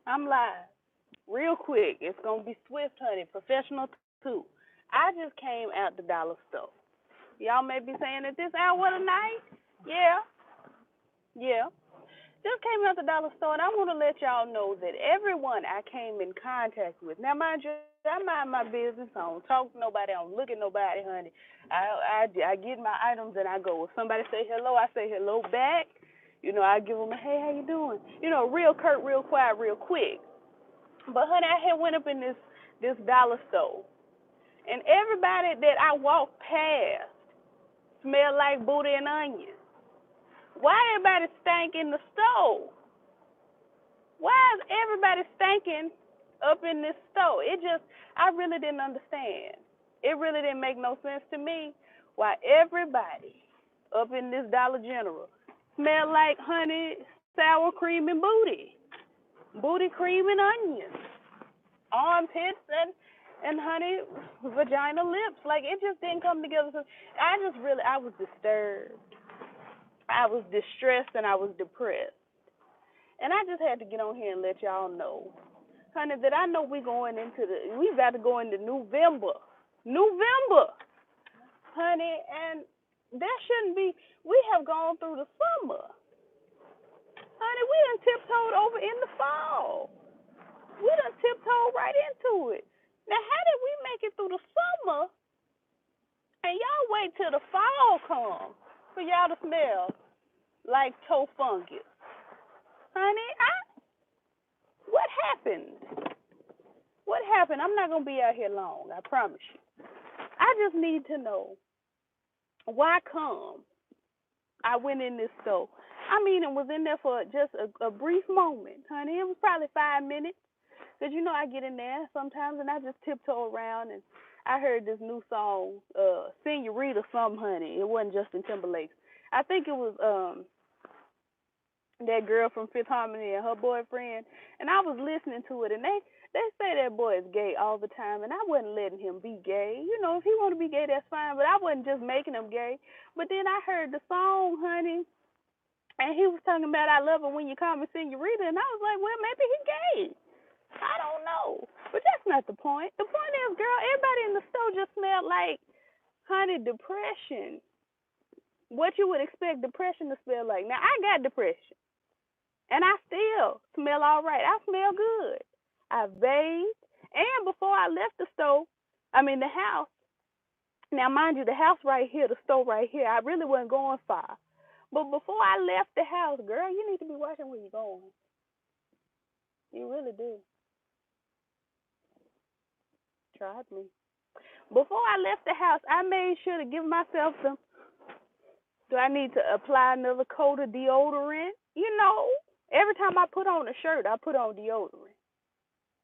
I'm live. Real quick. It's gonna be swift, honey. Professional too. I just came out the dollar store. Y'all may be saying at this hour of the night, yeah, yeah. Just came out the dollar store, and I want to let y'all know that everyone I came in contact with. Now, mind you, I mind my business. I don't talk to nobody. I don't look at nobody, honey. I get my items and I go. If somebody say hello, I say hello back. I give them a hey, how you doing? Real curt, real quiet, real quick. But honey, I had went up in this dollar store, and everybody that I walked past smelled like booty and onions. Why everybody stank in the store? Why is everybody stinking up in this store? I really didn't understand. It really didn't make no sense to me why everybody up in this Dollar General smelled like honey, sour cream, and booty cream and onions, armpits and honey, vagina lips. Like it just didn't come together. So I was disturbed. I was distressed and I was depressed. And I just had to get on here and let y'all know, honey, that I know we got to go into November, honey, and that shouldn't be. We have gone through the summer, honey. We done tiptoed over in the fall. We done tiptoed right into it. Now, how did we make it through the summer, and y'all wait till the fall comes for y'all to smell like toe fungus, honey? What happened? What happened? I'm not gonna be out here long. I promise you. I just need to know why come I went in this store. I mean, and was in there for just a brief moment, honey. It was probably 5 minutes. Cause I get in there sometimes and I just tiptoe around and I heard this new song, Senorita something, honey. It wasn't Justin Timberlake. I think it was that girl from Fifth Harmony and her boyfriend, and I was listening to it, and they say that boy is gay all the time, and I wasn't letting him be gay. If he want to be gay, that's fine, but I wasn't just making him gay. But then I heard the song, honey, and he was talking about I love it when you call me Senorita, and I was like, well, maybe he gay. I don't know, but that's not the point. The point is, girl, everybody in the store just smelled like, honey, depression. What you would expect depression to smell like. Now, I got depression. And I still smell all right. I smell good. I bathed. And before I left the house, now mind you, the house right here, the store right here, I really wasn't going far. But before I left the house, girl, you need to be watching where you're going. You really do. Tried me. Before I left the house, I made sure to give myself some. Do I need to apply another coat of deodorant? Every time I put on a shirt, I put on deodorant.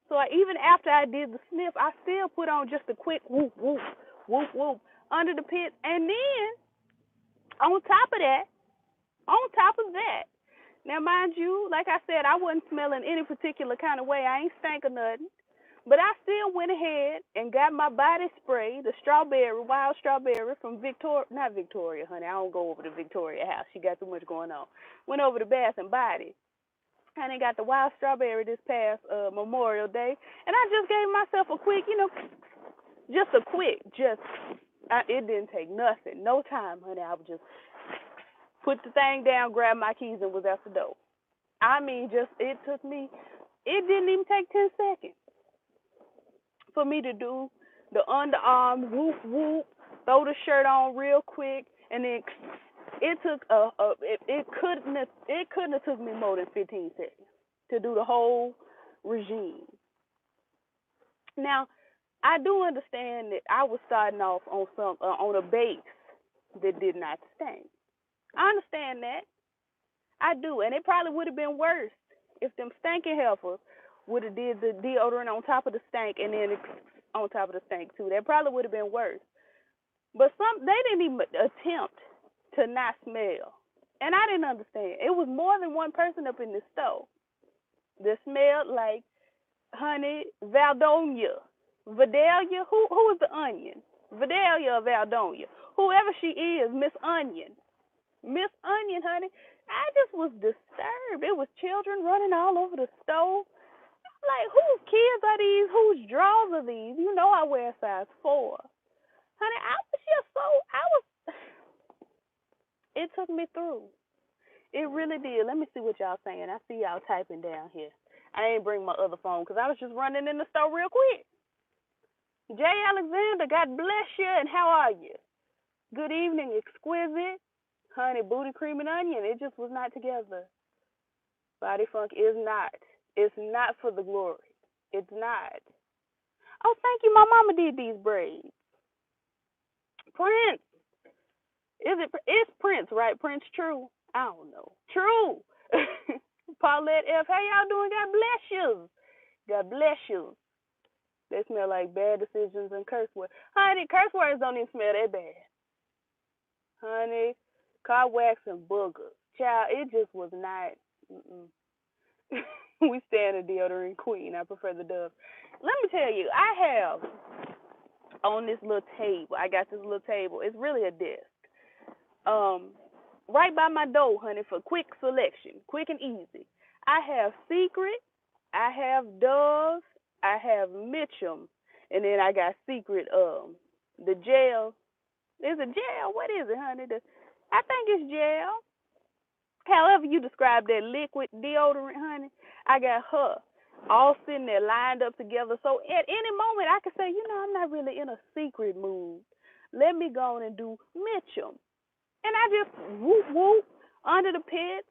So even after I did the sniff, I still put on just a quick whoop, whoop, whoop, whoop under the pit. And then, on top of that, now mind you, like I said, I wasn't smelling any particular kind of way. I ain't stank or nothing. But I still went ahead and got my body spray, the wild strawberry from not Victoria, honey. I don't go over to Victoria house. She got too much going on. Went over to Bath and Body. And I got the wild strawberry this past Memorial Day. And I just gave myself a quick, it didn't take nothing. No time, honey. I would just put the thing down, grab my keys, and was out the door. I mean, it didn't even take 10 seconds for me to do the underarm whoop whoop, throw the shirt on real quick, and then it couldn't have took me more than 15 seconds to do the whole regime. Now, I do understand that I was starting off on a base that did not stink. I understand that. I do, and it probably would have been worse if them stinking heifers would have did the deodorant on top of the stank and then on top of the stank too. That probably would have been worse. But they didn't even attempt to not smell. And I didn't understand. It was more than one person up in the store that smelled like honey, Valdonia. Vidalia, who is the onion? Vidalia or Valdonia. Whoever she is, Miss Onion. Miss Onion, honey. I just was disturbed. It was children running all over the store. kids are these? Whose drawers are these? You know I wear a size 4. Honey, I was just so, it took me through. It really did. Let me see what y'all saying. I see y'all typing down here. I ain't bring my other phone because I was just running in the store real quick. Jay Alexander, God bless you, and how are you? Good evening, exquisite. Honey, booty, cream, and onion. It just was not together. Body funk is not. It's not for the glory. It's not. Oh, thank you. My mama did these braids. Prince. It's Prince, right? Prince True. I don't know. True. Paulette F. How y'all doing? God bless you. God bless you. They smell like bad decisions and curse words. Honey, curse words don't even smell that bad. Honey, car wax and boogers. Child, it just was not. We stand a deodorant queen. I prefer the Dove. Let me tell you, I have on this little table. I got this little table. It's really a desk. Right by my door, honey, for quick selection, quick and easy. I have Secret, I have Dove, I have Mitchum, and then I got Secret. The gel. Is it gel? What is it, honey? I think it's gel. However you describe that liquid deodorant, honey, I got her all sitting there lined up together. So at any moment I could say, I'm not really in a Secret mood. Let me go on and do Mitchum. And I just whoop whoop under the pits.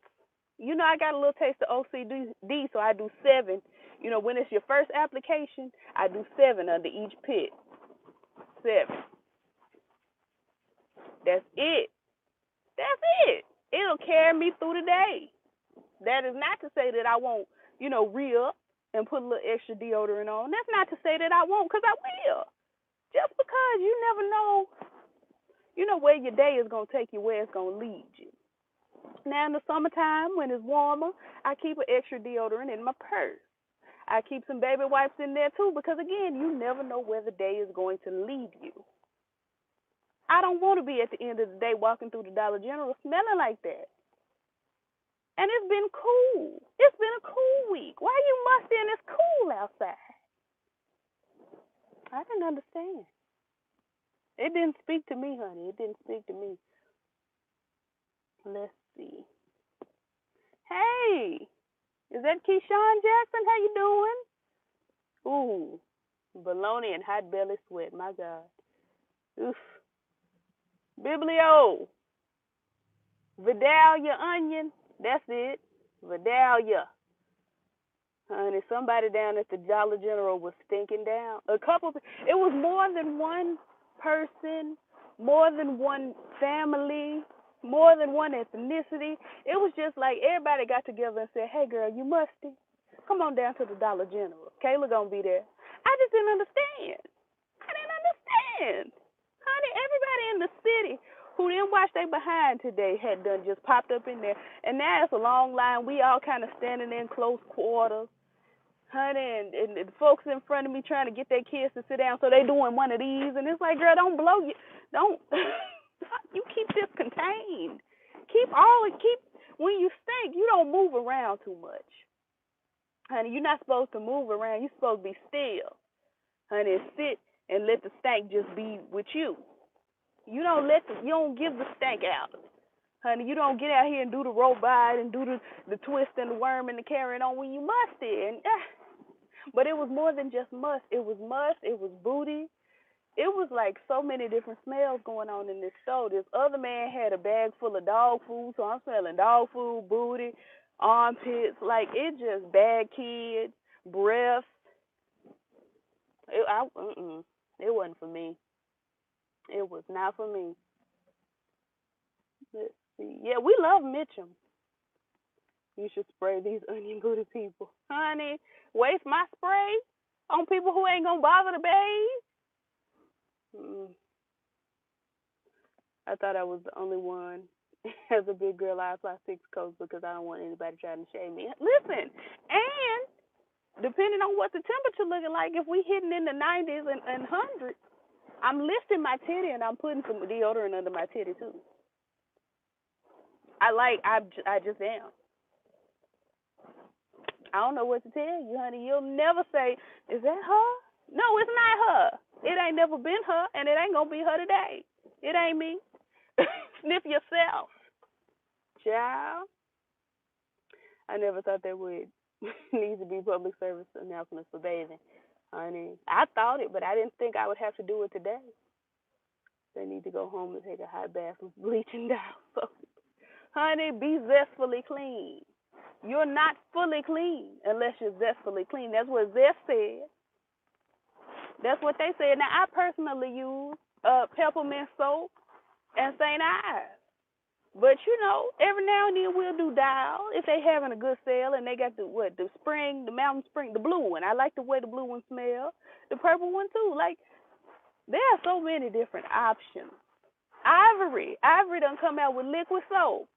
I got a little taste of OCD, so I do 7. When it's your first application, I do 7 under each pit. 7. That's it. That's it. It'll carry me through the day. That is not to say that I won't, re-up and put a little extra deodorant on. That's not to say that I won't, because I will. Just because you never know, where your day is going to take you, where it's going to lead you. Now, in the summertime, when it's warmer, I keep an extra deodorant in my purse. I keep some baby wipes in there, too, because, again, you never know where the day is going to lead you. I don't want to be at the end of the day walking through the Dollar General smelling like that. And it's been cool. It's been a cool week. Why you musty and it's cool outside? I didn't understand. It didn't speak to me, honey. It didn't speak to me. Let's see. Hey, is that Keyshawn Jackson? How you doing? Ooh, bologna and hot belly sweat. My God. Oof. Biblio. Vidalia onion. That's it. Vidalia. Honey, somebody down at the Dollar General was stinking down. It was more than one person, more than one family, more than one ethnicity. It was just like everybody got together and said, hey, girl, you musty. Come on down to the Dollar General. Kayla gonna be there. I just didn't understand. Honey, everybody in the city who didn't watch their behind today had done just popped up in there. And now it's a long line. We all kind of standing in close quarters. Honey, and the folks in front of me trying to get their kids to sit down, so they doing one of these. And it's like, girl, don't blow you. Don't. You keep this contained. When you stink, you don't move around too much. Honey, you're not supposed to move around. You're supposed to be still. Honey, sit and let the stank just be with you. You don't give the stank out. Honey, you don't get out here and do the robot and do the twist and the worm and the carrying on when you musty. But it was more than just must. It was must. It was booty. It was like so many different smells going on in this store. This other man had a bag full of dog food, so I'm smelling dog food, booty, armpits. Like, it just bad kids, breath. It wasn't for me. It was not for me. Let's see. Yeah, we love Mitchum. You should spray these onion booty people. Honey, waste my spray on people who ain't going to bother to bathe? I thought I was the only one. As a big girl, I apply 6 coats because I don't want anybody trying to shame me. Listen, and depending on what the temperature looking like, if we hitting in the 90s and 100s, I'm lifting my titty and I'm putting some deodorant under my titty too. I just am. I don't know what to tell you, honey. You'll never say, is that her? No, it's not her. It ain't never been her, and it ain't going to be her today. It ain't me. Sniff yourself. Child. I never thought there would need to be public service announcements for bathing, honey. I thought it, but I didn't think I would have to do it today. They need to go home and take a hot bath with bleaching down. So, honey, be zestfully clean. You're not fully clean unless you're zestfully clean. That's what Zest said. That's what they said. Now, I personally use peppermint soap and St. Ives. But, every now and then we'll do Dial if they having a good sale and they got the spring, the mountain spring, the blue one. I like the way the blue one smells. The purple one, too. Like, there are so many different options. Ivory done come out with liquid soap.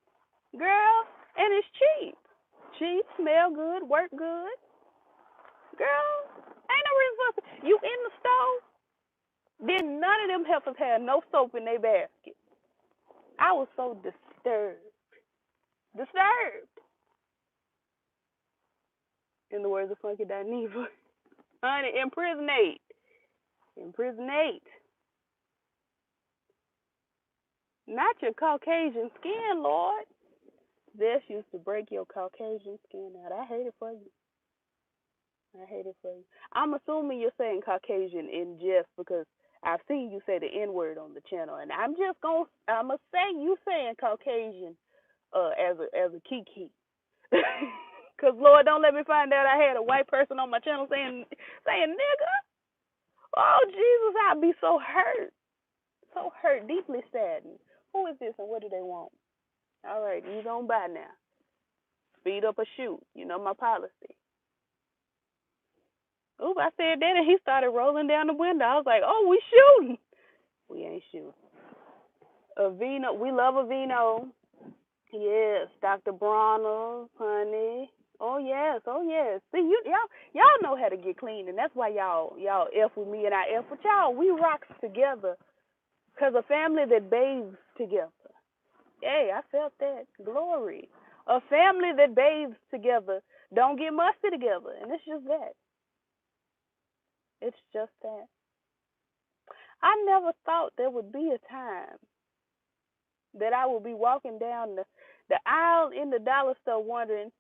Girl, and it's cheap. Cheap, smell good, work good. Girl, ain't no reason for you in the store. Then none of them heifers had no soap in their basket. I was so disturbed. In the words of Funky Dineva. Honey, imprisonate. Not your Caucasian skin, Lord. This used to break your Caucasian skin out. I hate it for you. I'm assuming you're saying Caucasian in jest because I've seen you say the N-word on the channel, and I'm gonna say you saying Caucasian as a kiki. Cause Lord, don't let me find out I had a white person on my channel saying nigga. Oh Jesus, I'd be so hurt, deeply saddened. Who is this and what do they want? All right, you gonna buy now. Speed up or shoot. You know my policy. Oop, I said that and he started rolling down the window. I was like, oh, we shooting. We ain't shooting. Aveeno, we love Aveeno. Yes, Dr. Bronner, honey. Oh yes. See, y'all know how to get clean, and that's why y'all F with me and I F with y'all. We rocks together, cause a family that bathes together. Hey, I felt that glory. A family that bathes together don't get musty together, and it's just that. It's just that. I never thought there would be a time that I would be walking down the aisle in the dollar store wondering,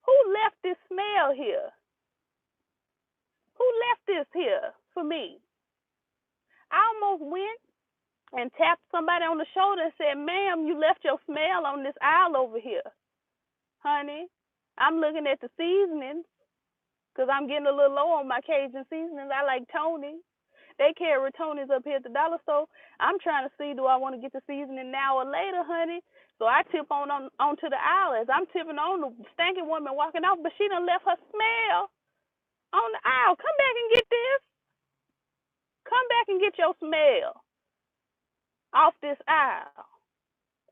who left this smell here? Who left this here for me? I almost went and tapped somebody on the shoulder and said, ma'am, you left your smell on this aisle over here. Honey, I'm looking at the seasonings because I'm getting a little low on my Cajun seasonings. I like Tony. They carry Tony's up here at the dollar store. I'm trying to see, do I want to get the seasoning now or later, honey? So I tip onto the aisle. As I'm tipping on, the stinking woman walking off, but she done left her smell on the aisle. Come back and get this. Come back and get your smell off this aisle.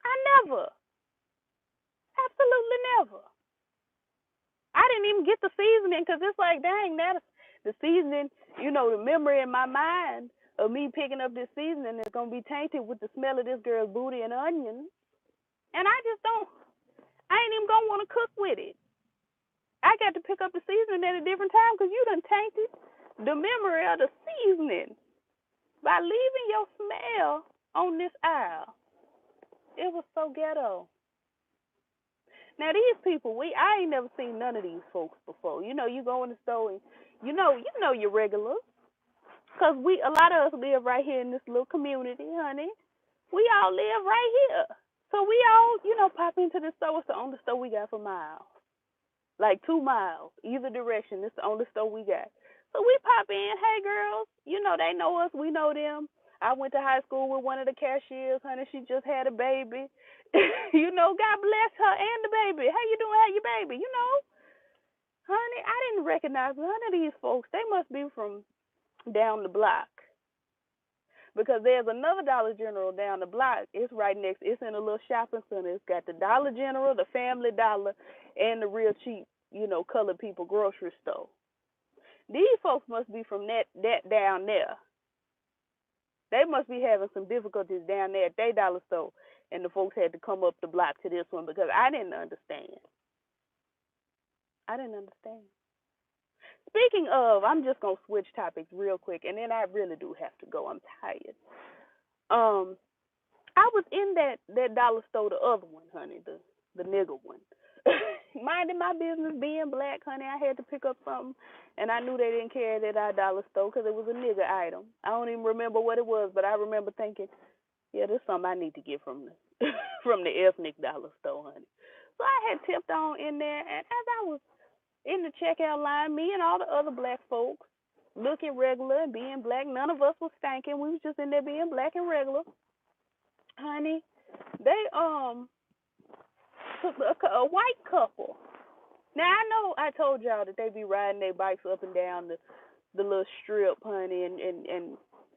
I never. Absolutely never. I didn't even get the seasoning because it's like, dang, that's the seasoning, the memory in my mind of me picking up this seasoning is going to be tainted with the smell of this girl's booty and onions. And I ain't even going to want to cook with it. I got to pick up the seasoning at a different time because you done tainted the memory of the seasoning by leaving your smell on this aisle. It was so ghetto. Now these people, I ain't never seen none of these folks before. You go in the store and you know your regulars, cause a lot of us live right here in this little community, honey. We all live right here, so we all pop into the store. It's the only store we got for miles, like 2 miles either direction. It's the only store we got. So we pop in. Hey girls, they know us, we know them. I went to high school with one of the cashiers, honey. She just had a baby. God bless her and the baby. How you doing? How your baby? Honey, I didn't recognize none of these folks. They must be from down the block. Because there's another Dollar General down the block. It's right next. It's in a little shopping center. It's got the Dollar General, the Family Dollar, and the real cheap, colored people grocery store. These folks must be from that down there. They must be having some difficulties down there at their dollar store, and the folks had to come up the block to this one because I didn't understand. I didn't understand. Speaking of, I'm just gonna switch topics real quick, and then I really do have to go. I'm tired. Um, I was in that dollar store, the other one, honey, the nigga one, minding my business, being black, honey. I had to pick up something, and I knew they didn't carry that at our dollar store because it was a nigga item. I don't even remember what it was, but I remember thinking, yeah, this is something I need to get from the from the ethnic dollar store, honey. So I had tipped on in there, and as I was in the checkout line, me and all the other black folks looking regular and being black. None of us was stinking. We was just in there being black and regular, honey. They took a white couple. Now I know I told y'all that they be riding their bikes up and down the little strip, honey, and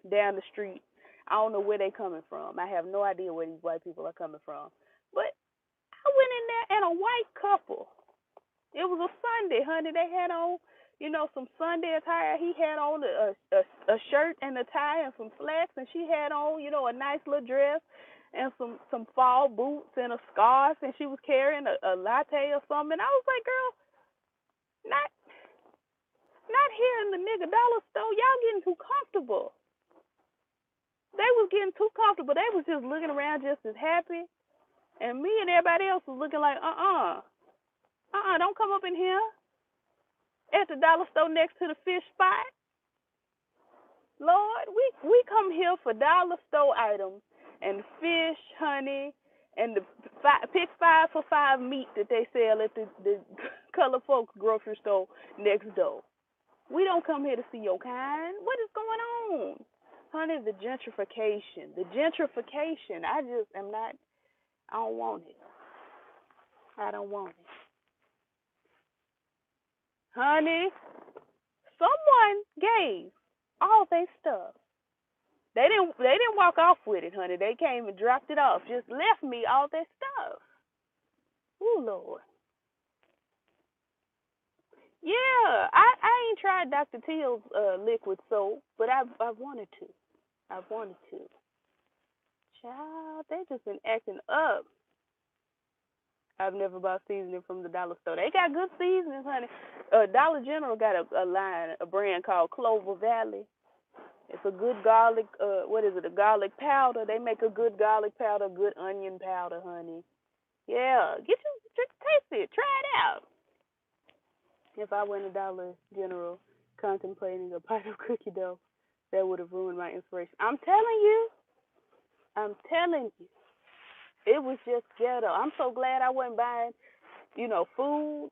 down the street. I don't know where they coming from. I have no idea where these white people are coming from. But I went in there and a white couple. It was a Sunday, honey. They had on, some Sunday attire. He had on a shirt and a tie and some slacks, and she had on, a nice little dress and some fall boots and a scarf, and she was carrying a latte or something. And I was like, girl, not not here in the nigga dollar store. Y'all getting too comfortable. They was getting too comfortable. They was just looking around just as happy, and me and everybody else was looking like, don't come up in here at the dollar store next to the fish spot. Lord, we come here for dollar store items and fish, honey, and the pick 5 for $5 meat that they sell at the color folks grocery store next door. We don't come here to see your kind. What is going on? Honey, the gentrification. The gentrification. I just am not, I don't want it. I don't want it. Honey, someone gave all their stuff. They didn't walk off with it, honey. They came and dropped it off. Just left me all their stuff. Ooh, Lord. Yeah, I ain't tried Dr. Teal's liquid soap, but I've wanted to. I've wanted to. Child, they just been acting up. I've never bought seasoning from the dollar store. They got good seasonings, honey. Dollar General got a line, a brand called Clover Valley. It's a good garlic. What is it? A garlic powder. They make a good garlic powder, good onion powder, honey. Yeah, taste it, try it out. If I went to Dollar General contemplating a pint of cookie dough, that would have ruined my inspiration. I'm telling you. It was just ghetto. I'm so glad I wasn't buying, food.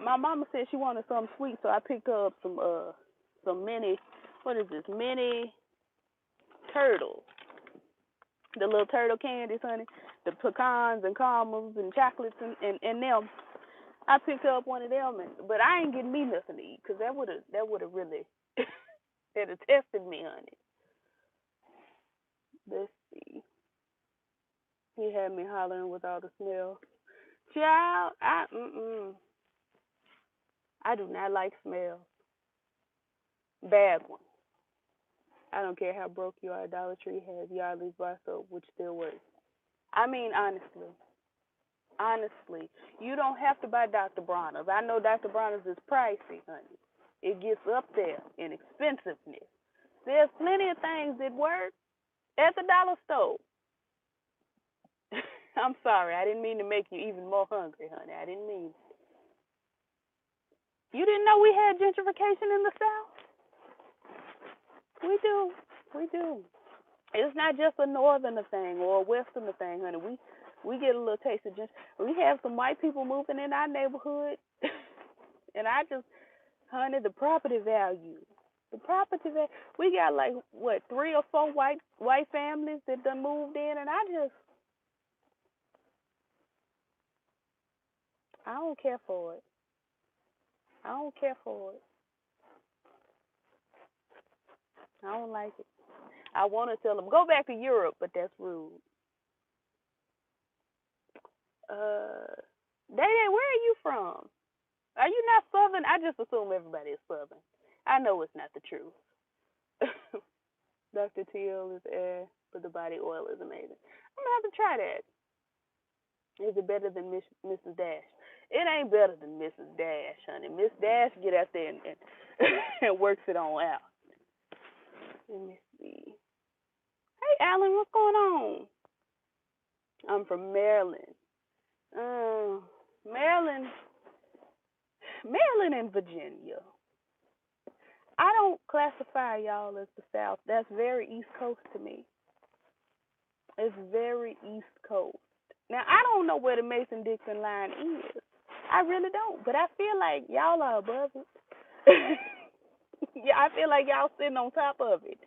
My mama said she wanted something sweet, so I picked her up some mini, what is this, mini turtles. The little turtle candies, honey. The pecans and caramels and chocolates and them. I picked up one of them, but I ain't getting me nothing to eat because that would have really that have tested me, honey. Let's see. He had me hollering with all the smells. Child, I do not like smells. Bad ones. I don't care how broke you are. Dollar Tree has Yardley's bar soap, which still works. I mean, honestly, you don't have to buy Dr. Bronner's. I know Dr. Bronner's is pricey, honey. It gets up there in expensiveness. There's plenty of things that work at the dollar store. I'm sorry, I didn't mean to make you even more hungry, honey. I didn't mean. You didn't know we had gentrification in the South? We do. It's not just a northerner thing or a westerner thing, honey. We get a little taste of gentrification. We have some white people moving in our neighborhood, and honey, the property value. We got like what 3 or 4 white families that done moved in, and I don't care for it. I don't care for it. I don't like it. I want to tell them go back to Europe, but that's rude. Day, where are you from? Are you not Southern? I just assume everybody is Southern. I know it's not the truth. Dr. Teal is air, but the body oil is amazing. I'm gonna have to try that. Is it better than Mrs. Dash? It ain't better than Mrs. Dash, honey. Miss Dash get out there and and works it on out. Let me see. Hey, Alan, what's going on? I'm from Maryland. Uh, Maryland, Maryland and Virginia. I don't classify y'all as the South. That's very East Coast to me. It's very East Coast. Now I don't know where the Mason Dixon line is. I really don't, but I feel like y'all are above it. Yeah, I feel like y'all sitting on top of it.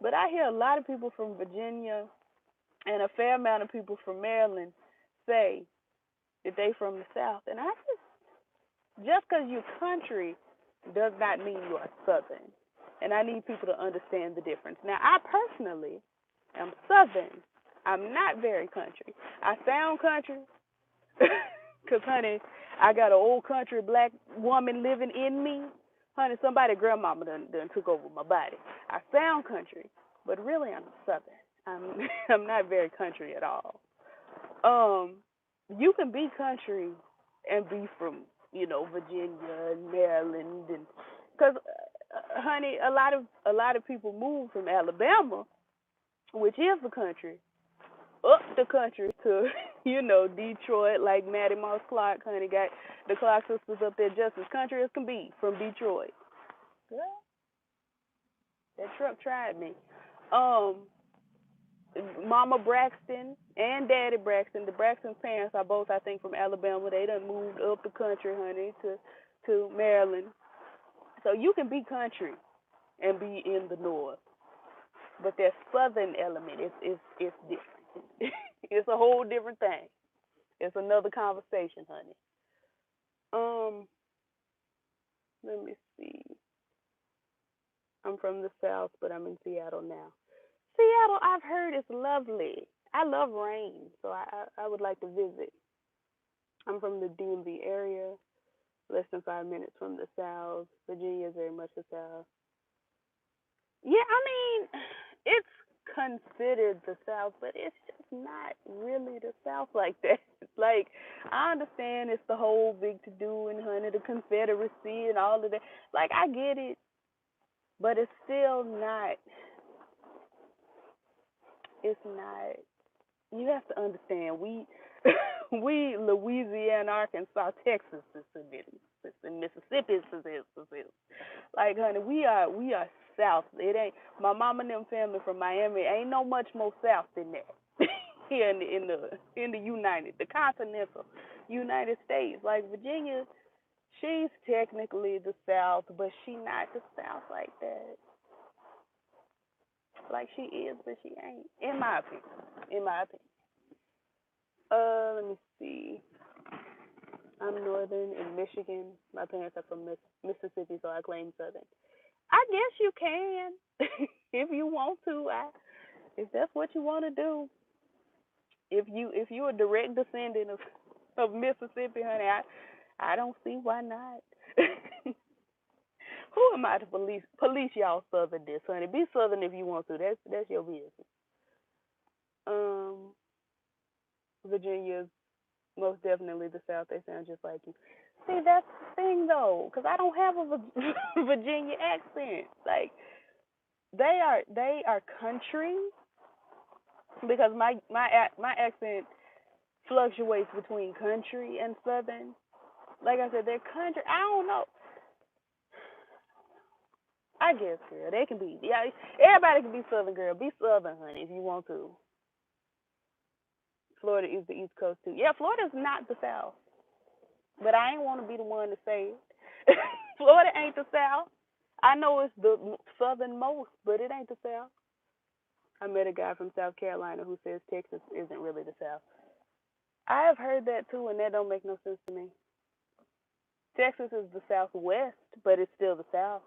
But I hear a lot of people from Virginia and a fair amount of people from Maryland say that they from the South, and I just because you're country does not mean you are Southern, and I need people to understand the difference. Now, I personally am Southern. I'm not very country. I sound country because, honey, I got an old country black woman living in me. Honey, somebody grandmama done took over my body. I sound country, but really I'm Southern. I'm I'm not very country at all. Um, you can be country and be from Virginia and Maryland, and because honey, a lot of people move from Alabama, which is the country, up the country to Detroit, like Maddie Moss Clark. Honey, got the Clark sisters up there just as country as can be from Detroit. Girl, that truck tried me. Um, Mama Braxton and Daddy Braxton. The Braxton's parents are both, I think, from Alabama. They done moved up the country, honey, to Maryland. So you can be country and be in the north, but that southern element is different. It's a whole different thing. It's another conversation, honey. Um, Let me see. I'm from the south, but I'm in Seattle now. Seattle, I've heard is lovely. I love rain, so I would like to visit. I'm from the DMV area, less than 5 minutes from the South. Virginia is very much the South. Yeah, I mean, it's considered the South, but it's just not really the South like that. Like, I understand it's the whole big to do and honey, the Confederacy and all of that. Like, I get it, but it's still not. It's not. You have to understand, we Louisiana, Arkansas, Texas, and Mississippi, like honey, we are south. It ain't my mama and them family from Miami. Ain't no much more south than that. Here in the the continental United States. Like Virginia, she's technically the South, but she not the South like that. Like she is, but she ain't. In my opinion. In my opinion. Let me see. I'm northern in Michigan. My parents are from Mississippi, so I claim southern. I guess you can, if you want to. If that's what you want to do. If you a direct descendant of Mississippi, honey, I don't see why not. Who am I to police y'all southernness, honey? Be southern if you want to. That's your business. Um, Virginia's most definitely the South. They sound just like you. See, that's the thing though, because I don't have a Virginia accent. Like they are country because my accent fluctuates between country and southern. Like I said, they're country. I don't know. I guess, girl, they can be. Yeah, everybody can be southern, girl. Be southern, honey, if you want to. Florida is the East Coast too. Yeah, Florida's not the South, but I ain't want to be the one to say it. Florida ain't the South. I know it's the southernmost, but it ain't the South. I met a guy from South Carolina who says Texas isn't really the South. I have heard that too, and that don't make no sense to me. Texas is the Southwest, but it's still the South.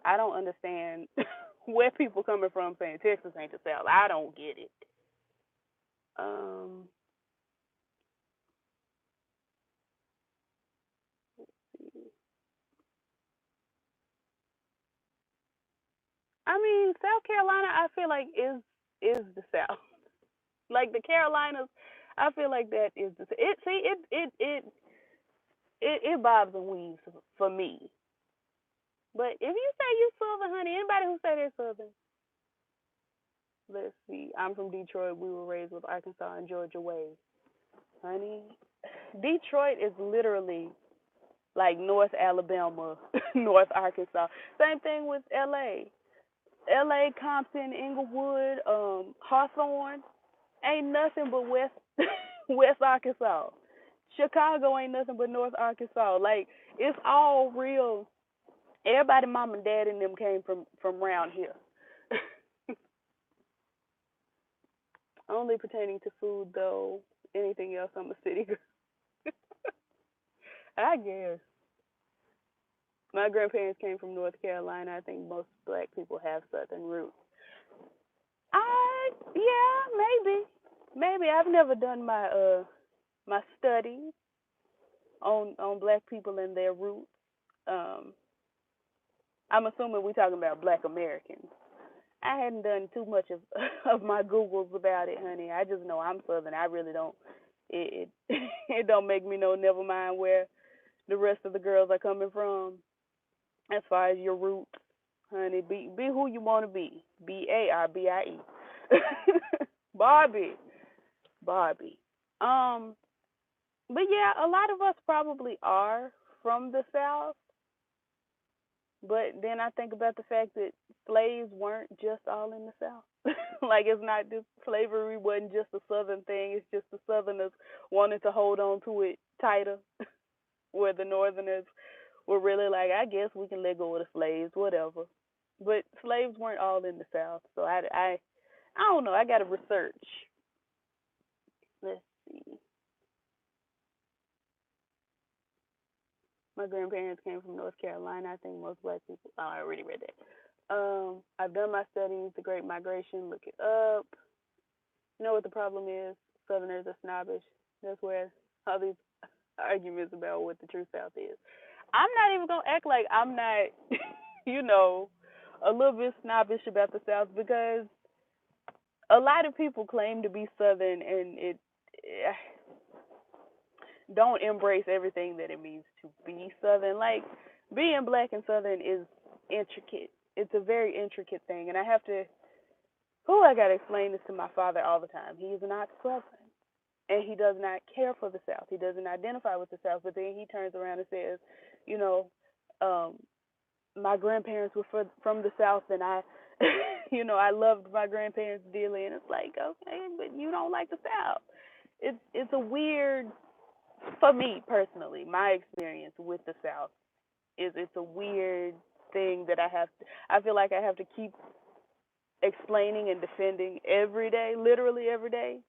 I don't understand where people coming from saying Texas ain't the South. I don't get it. Um, I mean, South Carolina, I feel like is the South. Like the Carolinas, I feel like that is it. See, it bobs and weaves for me. But if you say you Southern, honey, anybody who say they're Southern, let's see. I'm from Detroit. We were raised with Arkansas and Georgia ways, honey. Detroit is literally like North Alabama, North Arkansas. Same thing with LA. LA, Compton, Inglewood, Hawthorne ain't nothing but West West Arkansas. Chicago ain't nothing but North Arkansas. Like it's all real. Everybody, mom and dad, and them came from around here. Only pertaining to food though. Anything else, I'm a city girl. I guess. My grandparents came from North Carolina. I think most black people have Southern roots. Yeah, maybe. Maybe I've never done my studies on black people and their roots. Um, I'm assuming we're talking about black Americans. I hadn't done too much of of my Googles about it, honey. I just know I'm Southern. I really don't. It it don't make me know. Never mind where the rest of the girls are coming from. As far as your roots, honey, be who you want to be. Barbie. Barbie. Barbie. Um, but yeah, a lot of us probably are from the South. But then I think about the fact that slaves weren't just all in the South. Like it's not just slavery wasn't just a Southern thing. It's just the Southerners wanted to hold on to it tighter, where the Northerners were really like, I guess we can let go of the slaves, whatever. But slaves weren't all in the South, so I don't know. I got to research. Let's see. My grandparents came from North Carolina. I think most black people. Oh, I already read that. I've done my studies, the Great Migration. Look it up. You know what the problem is? Southerners are snobbish. That's where all these arguments about what the true South is. I'm not even gonna act like I'm not, you know, a little bit snobbish about the South because a lot of people claim to be Southern and it don't embrace everything that it means to be Southern. Like being black and Southern is intricate. It's a very intricate thing, and I have to. Oh, I gotta explain this to my father all the time. He is not Southern, and he does not care for the South. He doesn't identify with the South. But then he turns around and says, you know, um, my grandparents were from the South, and I, I loved my grandparents dearly. And it's like, okay, but you don't like the South. It's a weird, for me personally, my experience with the South is it's a weird thing that I feel like I have to keep explaining and defending every day, literally every day,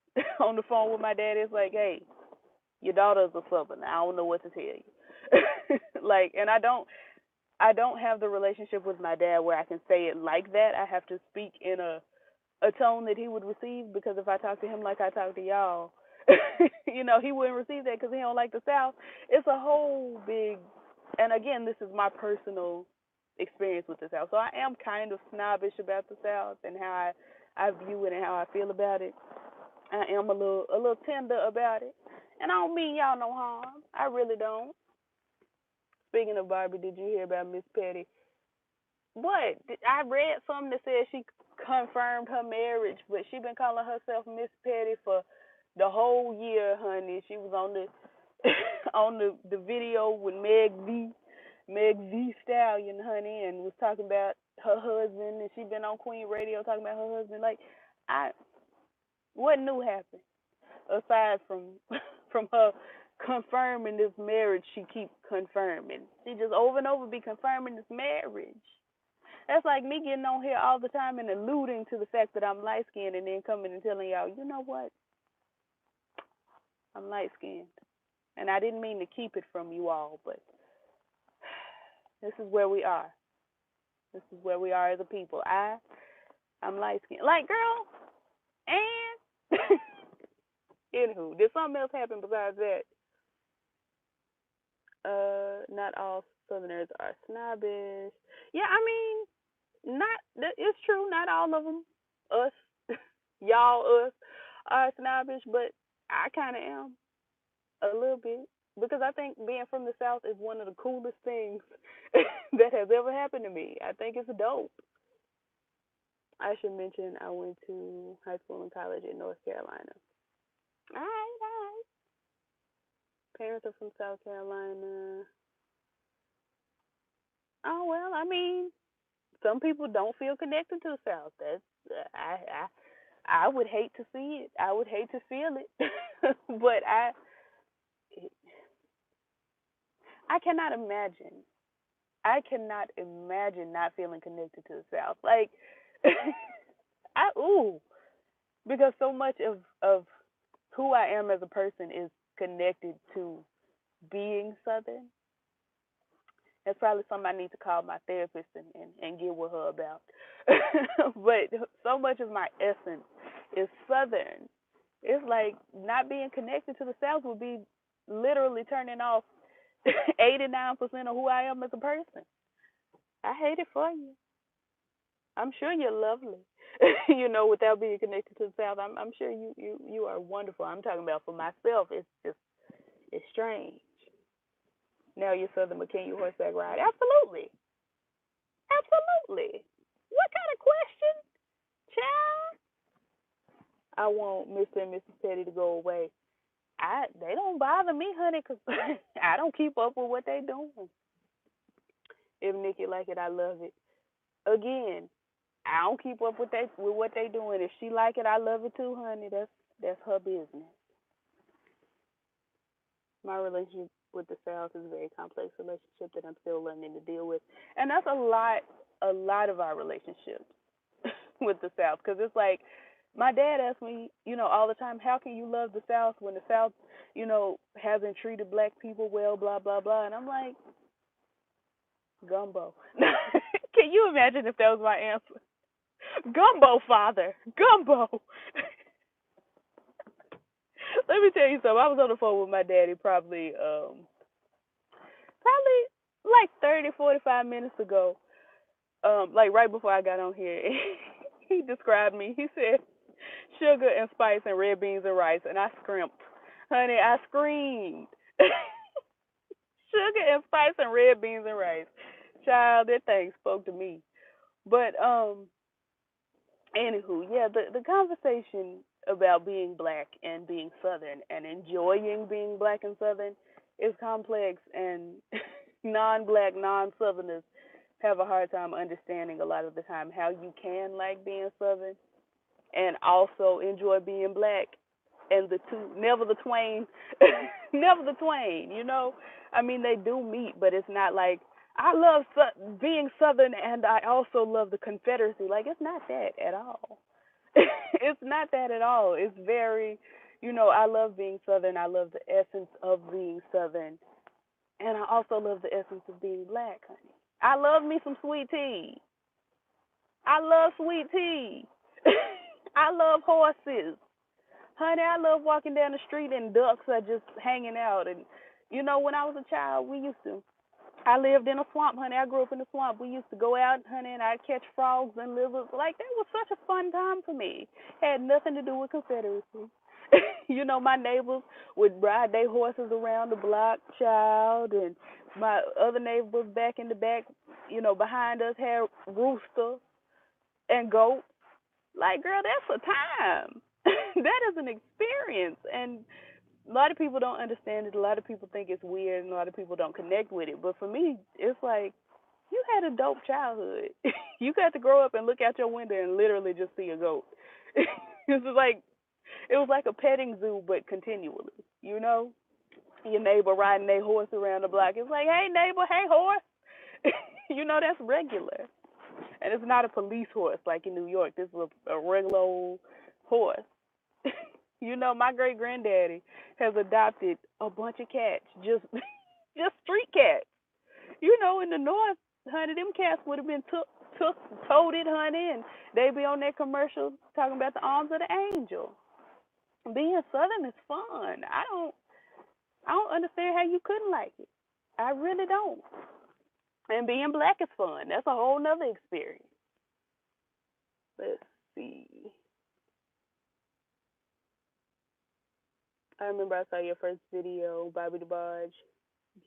on the phone with my dad. It's like, hey, your daughter's a Southerner. I don't know what to tell you. Like, and I don't have the relationship with my dad where I can say it like that. I have to speak in a tone that he would receive because if I talk to him like I talk to y'all, he wouldn't receive that because he don't like the South. It's a whole big, and again, this is my personal experience with the South. So I am kind of snobbish about the South and how I view it and how I feel about it. I am a little tender about it, and I don't mean y'all no harm. I really don't. Speaking of Barbie, did you hear about Miss Petty? What? I read something that said she confirmed her marriage, but she been calling herself Miss Petty for the whole year, honey. She was on the on the video with Meg V Stallion, honey, and was talking about her husband, and she been on Queen Radio talking about her husband. Like, I what new happened aside from from her confirming this marriage? She keep confirming. She just over and over be confirming this marriage. That's like me getting on here all the time and alluding to the fact that I'm light skinned and then coming and telling y'all, you know what? I'm light skinned. And I didn't mean to keep it from you all, but this is where we are. This is where we are as a people. I'm light skinned. Like, girl, and anywho, did something else happen besides that? Not all Southerners are snobbish. Yeah, I mean, it's true. Not all of them, us, y'all, us, are snobbish. But I kind of am a little bit because I think being from the South is one of the coolest things that has ever happened to me. I think it's dope. I should mention I went to high school and college in North Carolina. All right, all right. Parents are from South Carolina. Oh well, I mean, some people don't feel connected to the South. That's I would hate to see it. I would hate to feel it, but I cannot imagine. I cannot imagine not feeling connected to the South. Like I ooh, because so much of who I am as a person is connected to being Southern. That's probably something I need to call my therapist and get with her about. But so much of my essence is Southern. It's like not being connected to the South would be literally turning off 89% of who I am as a person. I hate it for you. I'm sure you're lovely. Without being connected to the South, I'm sure you are wonderful. I'm talking about for myself. It's strange. Now you're Southern, but can you horseback ride? Absolutely, absolutely. What kind of question, child? I want Mr. and Mrs. Petty to go away. They don't bother me, honey, 'cause I don't keep up with what they doing. If Nikki like it, I love it. Again, I don't keep up with what they doing. If she like it, I love it too, honey. That's her business. My relationship with the South is a very complex relationship that I'm still learning to deal with, and that's a lot of our relationships with the South, because it's like my dad asks me, all the time, how can you love the South when the South, hasn't treated black people well, blah blah blah, and I'm like, gumbo. Can you imagine if that was my answer? Gumbo, father, gumbo. Let me tell you something. I was on the phone with my daddy probably like 30, 45 minutes ago. Like right before I got on here, he described me. He said sugar and spice and red beans and rice, and I scrimped. Honey, I screamed. Sugar and spice and red beans and rice. Child, that thing spoke to me. But anywho, yeah, the conversation about being black and being Southern and enjoying being black and Southern is complex, and non-black, non-Southerners have a hard time understanding a lot of the time how you can like being Southern and also enjoy being black, and the two, never the twain, never the twain. I mean, they do meet, but it's not like I love being Southern and I also love the Confederacy. Like, it's not that at all. It's not that at all. It's very, I love being Southern. I love the essence of being Southern, and I also love the essence of being black, honey. I love me some sweet tea. I love sweet tea. I love horses. Honey, I love walking down the street and ducks are just hanging out. And, when I was a child, I lived in a swamp, honey. I grew up in a swamp. We used to go out, honey, and I'd catch frogs and lizards. Like, that was such a fun time for me. Had nothing to do with Confederacy. My neighbors would ride their horses around the block, child, and my other neighbors back in the back, behind us had roosters and goats. Like, girl, that's a time. That is an experience. And a lot of people don't understand it. A lot of people think it's weird, and a lot of people don't connect with it. But for me, it's like you had a dope childhood. You got to grow up and look out your window and literally just see a goat. It was like a petting zoo, but continually. Your neighbor riding their horse around the block. It's like, hey neighbor, hey horse. That's regular, and it's not a police horse like in New York. This is a regular old horse. My great granddaddy has adopted a bunch of cats, just just street cats. In the north, honey, them cats would have been toted, honey, and they be on their commercials talking about the arms of the angel. Being Southern is fun. I don't understand how you couldn't like it. I really don't. And being black is fun. That's a whole nother experience. Let's see. I remember I saw your first video, Bobby the Bodge.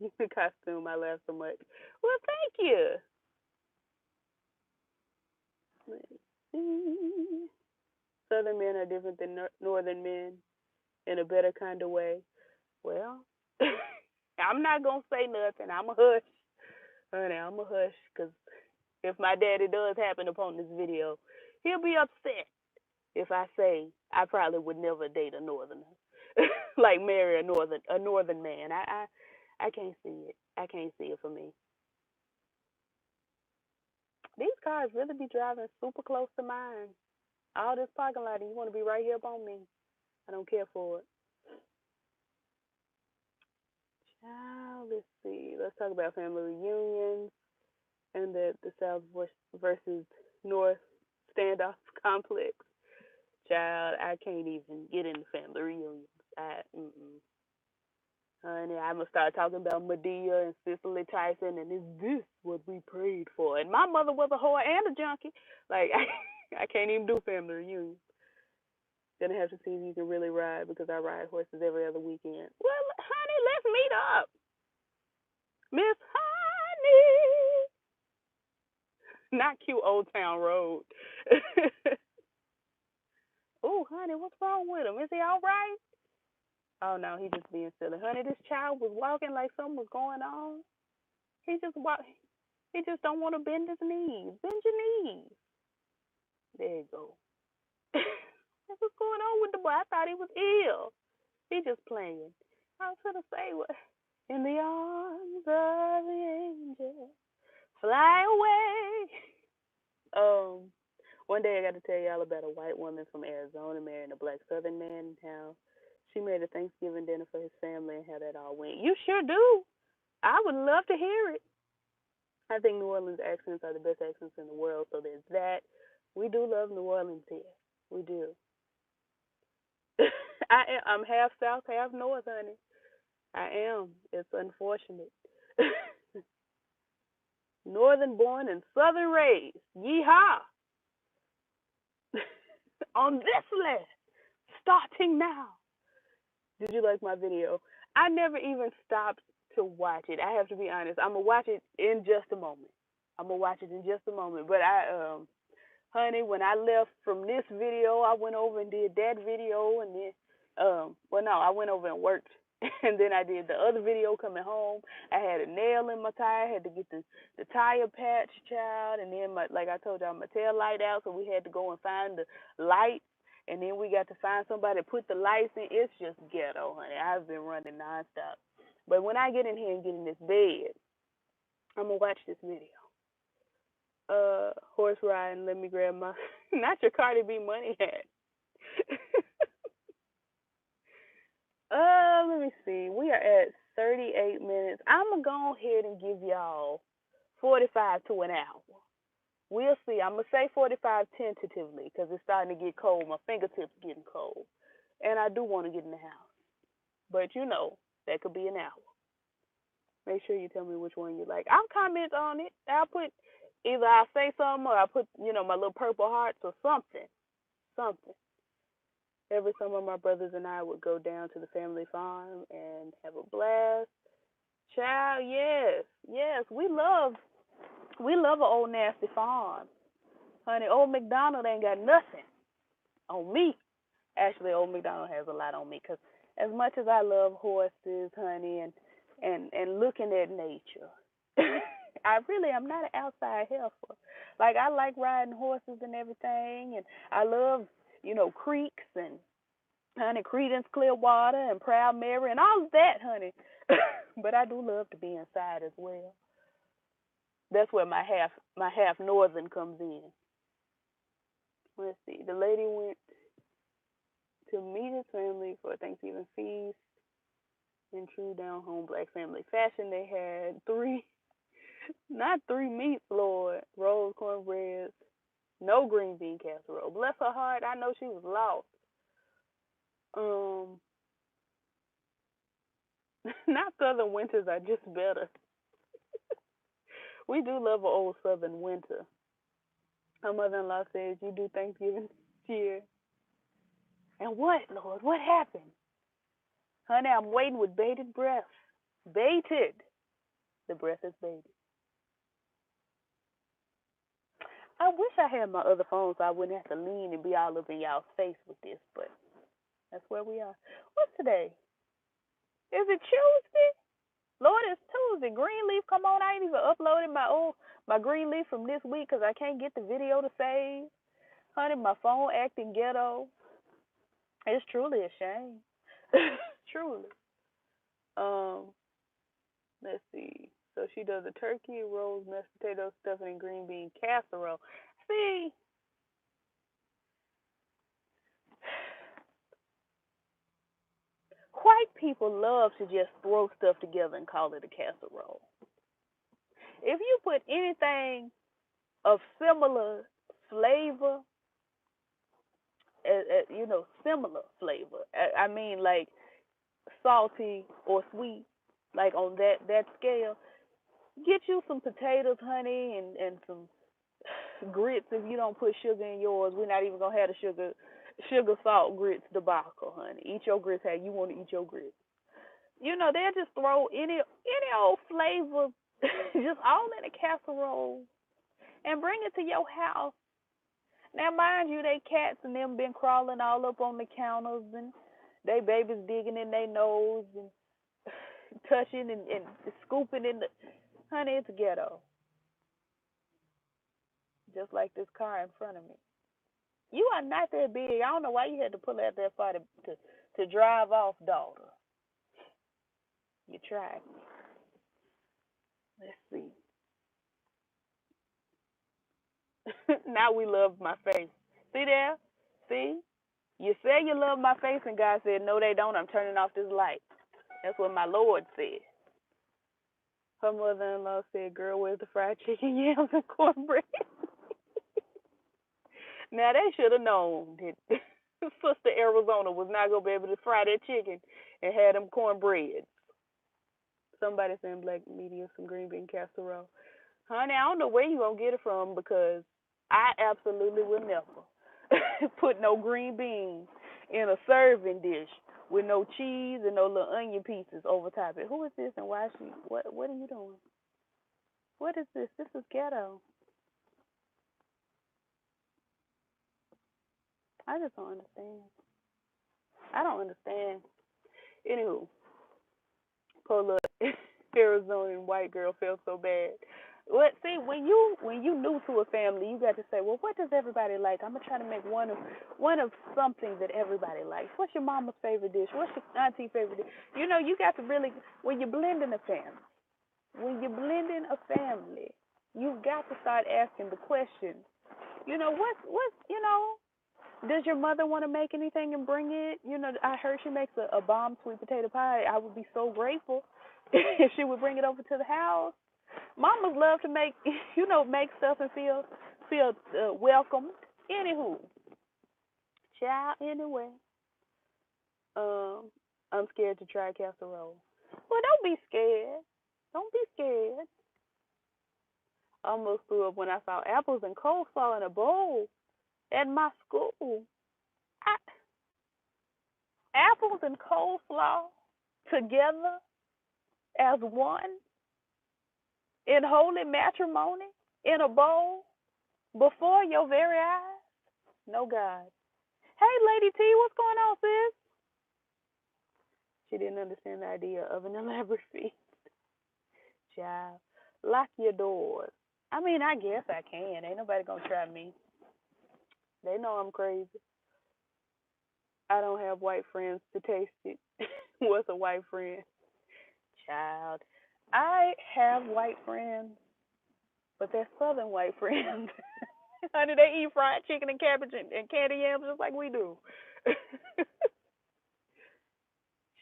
The costume, I laughed so much. Well, thank you. Let's see. Southern men are different than northern men in a better kind of way. Well, I'm not gonna say nothing. I'm a hush, honey. I'm a hush, cause if my daddy does happen upon this video, he'll be upset if I say I probably would never date a northerner, like marry a northern man. I can't see it. I can't see it for me. These cars really be driving super close to mine. All this parking lot, and you want to be right here up on me. I don't care for it. Child, let's see. Let's talk about family reunions and the South versus North standoff complex. Child, I can't even get into family reunions. Honey, I'm gonna start talking about Medea and Cicely Tyson, and is this what we prayed for? And my mother was a whore and a junkie. Like, I can't even do family reunions. Gonna have to see if you can really ride because I ride horses every other weekend. Well, honey, let's meet up, Miss Honey. Not cute Old Town Road. Oh, honey, what's wrong with him? Is he all right? Oh no, he just being silly. Honey, this child was walking like something was going on. He just walk. He just don't want to bend his knees. Bend your knees. There you go. What's going on with the boy? I thought he was ill. He just playing. I was gonna say what? In the arms of the angel, fly away. Um, One day I got to tell y'all about a white woman from Arizona marrying a black Southern man and how she made a Thanksgiving dinner for his family and how that all went. You sure do. I would love to hear it. I think New Orleans accents are the best accents in the world, so there's that. We do love New Orleans here. We do. I'm half South, half North, honey. I am. It's unfortunate. Northern born and Southern raised. Yeehaw! On this land, starting now. Did you like my video? I never even stopped to watch it. I have to be honest. I'm gonna watch it in just a moment. I'm gonna watch it in just a moment. But honey, when I left from this video, I went over and did that video, and then, well, no, I went over and worked, and then I did the other video coming home. I had a nail in my tire, I had to get the tire patch, child, and then like I told y'all, my tail light out, so we had to go and find the lights, and then we got to find somebody to put the lights in. It's just ghetto, honey. I've been running nonstop. But when I get in here and get in this bed, I'm gonna watch this video. Horse riding. Let me grab my not your Cardi B money hat. Let me see. We are at 38 minutes. I'm gonna go ahead and give y'all 45 to an hour. We'll see. I'm gonna say 45 tentatively because it's starting to get cold. My fingertips getting cold, and I do want to get in the house. But that could be an hour. Make sure you tell me which one you like. I'll comment on it. I'll say something or I'll put, my little purple hearts or something. Something. Every summer my brothers and I would go down to the family farm and have a blast. Child, yes. Yes. We love an old nasty farm. Honey, old McDonald ain't got nothing on me. Actually, old McDonald has a lot on me because as much as I love horses, honey, and looking at nature, I really am not an outside helper. Like I like riding horses and everything, and I love creeks and honey, Credence Clearwater and Proud Mary and all of that, honey. But I do love to be inside as well. That's where my half northern comes in. Let's see. The lady went to meet his family for a Thanksgiving feast. In true down home black family fashion, they had not three meats, Lord. Rolls, cornbread, no green bean casserole. Bless her heart, I know she was lost. Not Southern winters are just better. We do love an old Southern winter. Her mother-in-law says you do Thanksgiving this year. And what, Lord? What happened? Honey, I'm waiting with bated breath. Baited. The breath is bated. I wish I had my other phone so I wouldn't have to lean and be all up in y'all's face with this, but that's where we are. What's today? Is it Tuesday? Lord, it's Tuesday. Greenleaf, come on. I ain't even uploaded my Greenleaf from this week because I can't get the video to save. Honey, my phone acting ghetto. It's truly a shame. Truly. Um, let's see. So she does a turkey, rolls, mashed potatoes, stuffing, and green bean casserole. See, white people love to just throw stuff together and call it a casserole. If you put anything of similar flavor, similar flavor, I mean like salty or sweet, like on that scale, get you some potatoes, honey, and some grits. If you don't put sugar in yours, we're not even gonna have the sugar salt grits debacle, honey. Eat your grits how you want to eat your grits. They'll just throw any old flavor just all in a casserole and bring it to your house. Now, mind you, they cats and them been crawling all up on the counters and they babies digging in their nose and touching and scooping in the. Honey, it's ghetto. Just like this car in front of me. You are not that big. I don't know why you had to pull out that far to drive off, daughter. You tried. Let's see. Now we love my face. See there? See? You say you love my face, and God said, no, they don't. I'm turning off this light. That's what my Lord said. Her mother-in-law said, girl, where's the fried chicken, yams, and cornbread? Now, they should have known that Sister Arizona was not going to be able to fry that chicken and have them cornbread. Somebody saying black media, some green bean casserole. Honey, I don't know where you going to get it from because I absolutely will never put no green beans in a serving dish with no cheese and no little onion pieces over top of it. Who is this and why is she? What are you doing? What is this? This is ghetto. I just don't understand. I don't understand. Anywho, poor little Arizona white girl felt so bad. Well, see, when you new to a family, you got to say, well, what does everybody like? I'm gonna try to make one of something that everybody likes. What's your mama's favorite dish? What's your auntie's favorite dish? You got to really when you're blending a family. When you're blending a family, you've got to start asking the question. Does your mother want to make anything and bring it? I heard she makes a bomb sweet potato pie. I would be so grateful if she would bring it over to the house. Mamas love to make stuff and feel welcomed. Anywho, child. Anyway, I'm scared to try casserole. Well, don't be scared. Don't be scared. I almost threw up when I saw apples and coleslaw in a bowl at my school. I, apples and coleslaw together as one in holy matrimony in a bowl before your very eyes? No, God. Hey, Lady T, what's going on, sis? She didn't understand the idea of an elaborate feast. Child, lock your doors. I mean, I guess I can. Ain't nobody gonna try me. They know I'm crazy. I don't have white friends to taste it. What's a white friend? Child, I have white friends, but they're southern white friends. Honey, they eat fried chicken and cabbage and candy yams just like we do.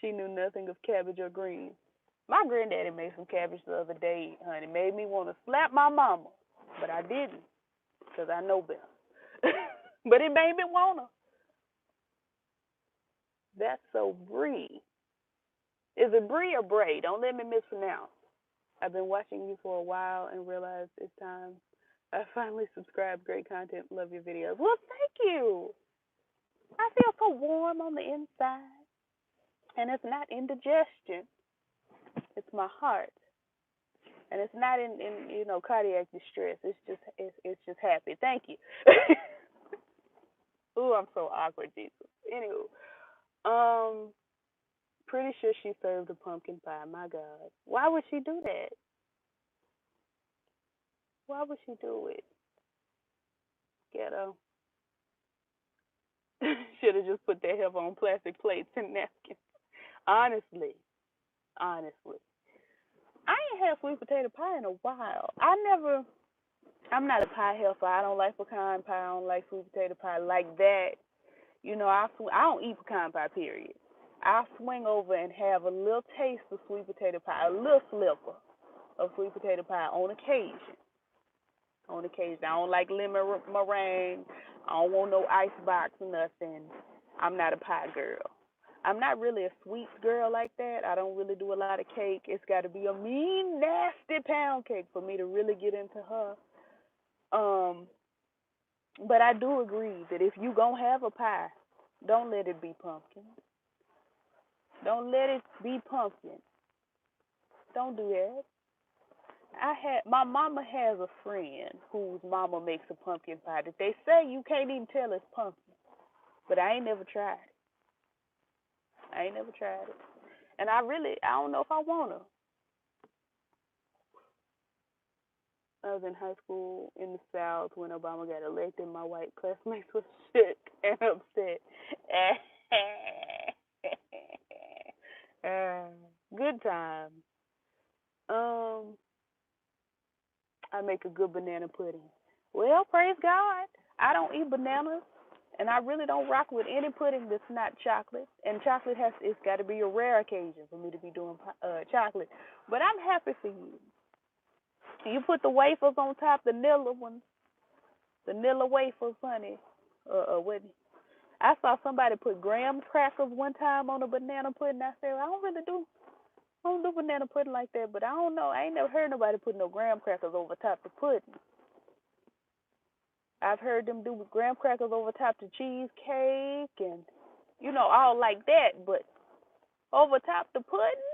She knew nothing of cabbage or greens. My granddaddy made some cabbage the other day, honey. Made me want to slap my mama, but I didn't because I know better. But it made me want to. That's so Bree. Is it Bree or Bray? Don't let me mispronounce. I've been watching you for a while and realized it's time. I finally subscribed. Great content. Love your videos. Well, thank you. I feel so warm on the inside. And it's not indigestion, it's my heart. And it's not in cardiac distress. It's just happy. Thank you. Ooh, I'm so awkward, Jesus. Anywho, um, pretty sure she served a pumpkin pie. My God, why would she do that? Why would she do it? Ghetto. Should have just put that help on plastic plates and napkins. Honestly, honestly, I ain't had sweet potato pie in a while. I'm not a pie helper. I don't like pecan pie. I don't like sweet potato pie like that. I don't eat pecan pie. Period. I'll swing over and have a little taste of sweet potato pie, a little sliver of sweet potato pie on occasion. On occasion, I don't like lemon meringue. I don't want no ice box or nothing. I'm not a pie girl. I'm not really a sweets girl like that. I don't really do a lot of cake. It's got to be a mean, nasty pound cake for me to really get into her. Um, but I do agree that if you gonna have a pie, don't let it be pumpkin. Don't let it be pumpkin. Don't do that. My mama has a friend whose mama makes a pumpkin pie that they say you can't even tell it's pumpkin. But I ain't never tried it. I ain't never tried it. And I don't know if I wanna. I was in high school in the South when Obama got elected. My white classmates were shook and upset. uh, Good time. Um, I make a good banana pudding. Well, praise God. I don't eat bananas, and I really don't rock with any pudding that's not chocolate. And chocolate it's got to be a rare occasion for me to be doing chocolate. But I'm happy for you. You put the wafers on top, the Nilla ones, the Nilla wafers, honey. What? I saw somebody put graham crackers one time on a banana pudding. I said, I don't do banana pudding like that, but I don't know. I ain't never heard nobody put no graham crackers over top the pudding. I've heard them do graham crackers over top the cheesecake and all like that, but over top the pudding,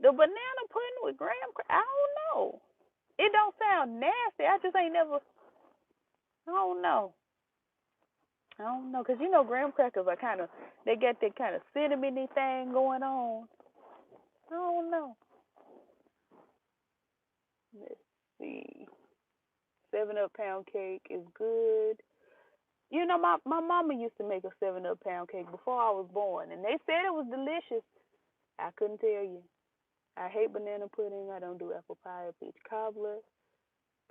the banana pudding with graham crackers, I don't know. It don't sound nasty. I just ain't never. I don't know. I don't know, cause graham crackers are they got that kind of cinnamony thing going on. I don't know. Let's see. 7 Up pound cake is good. My mama used to make a 7 Up pound cake before I was born, and they said it was delicious. I couldn't tell you. I hate banana pudding. I don't do apple pie or peach cobbler,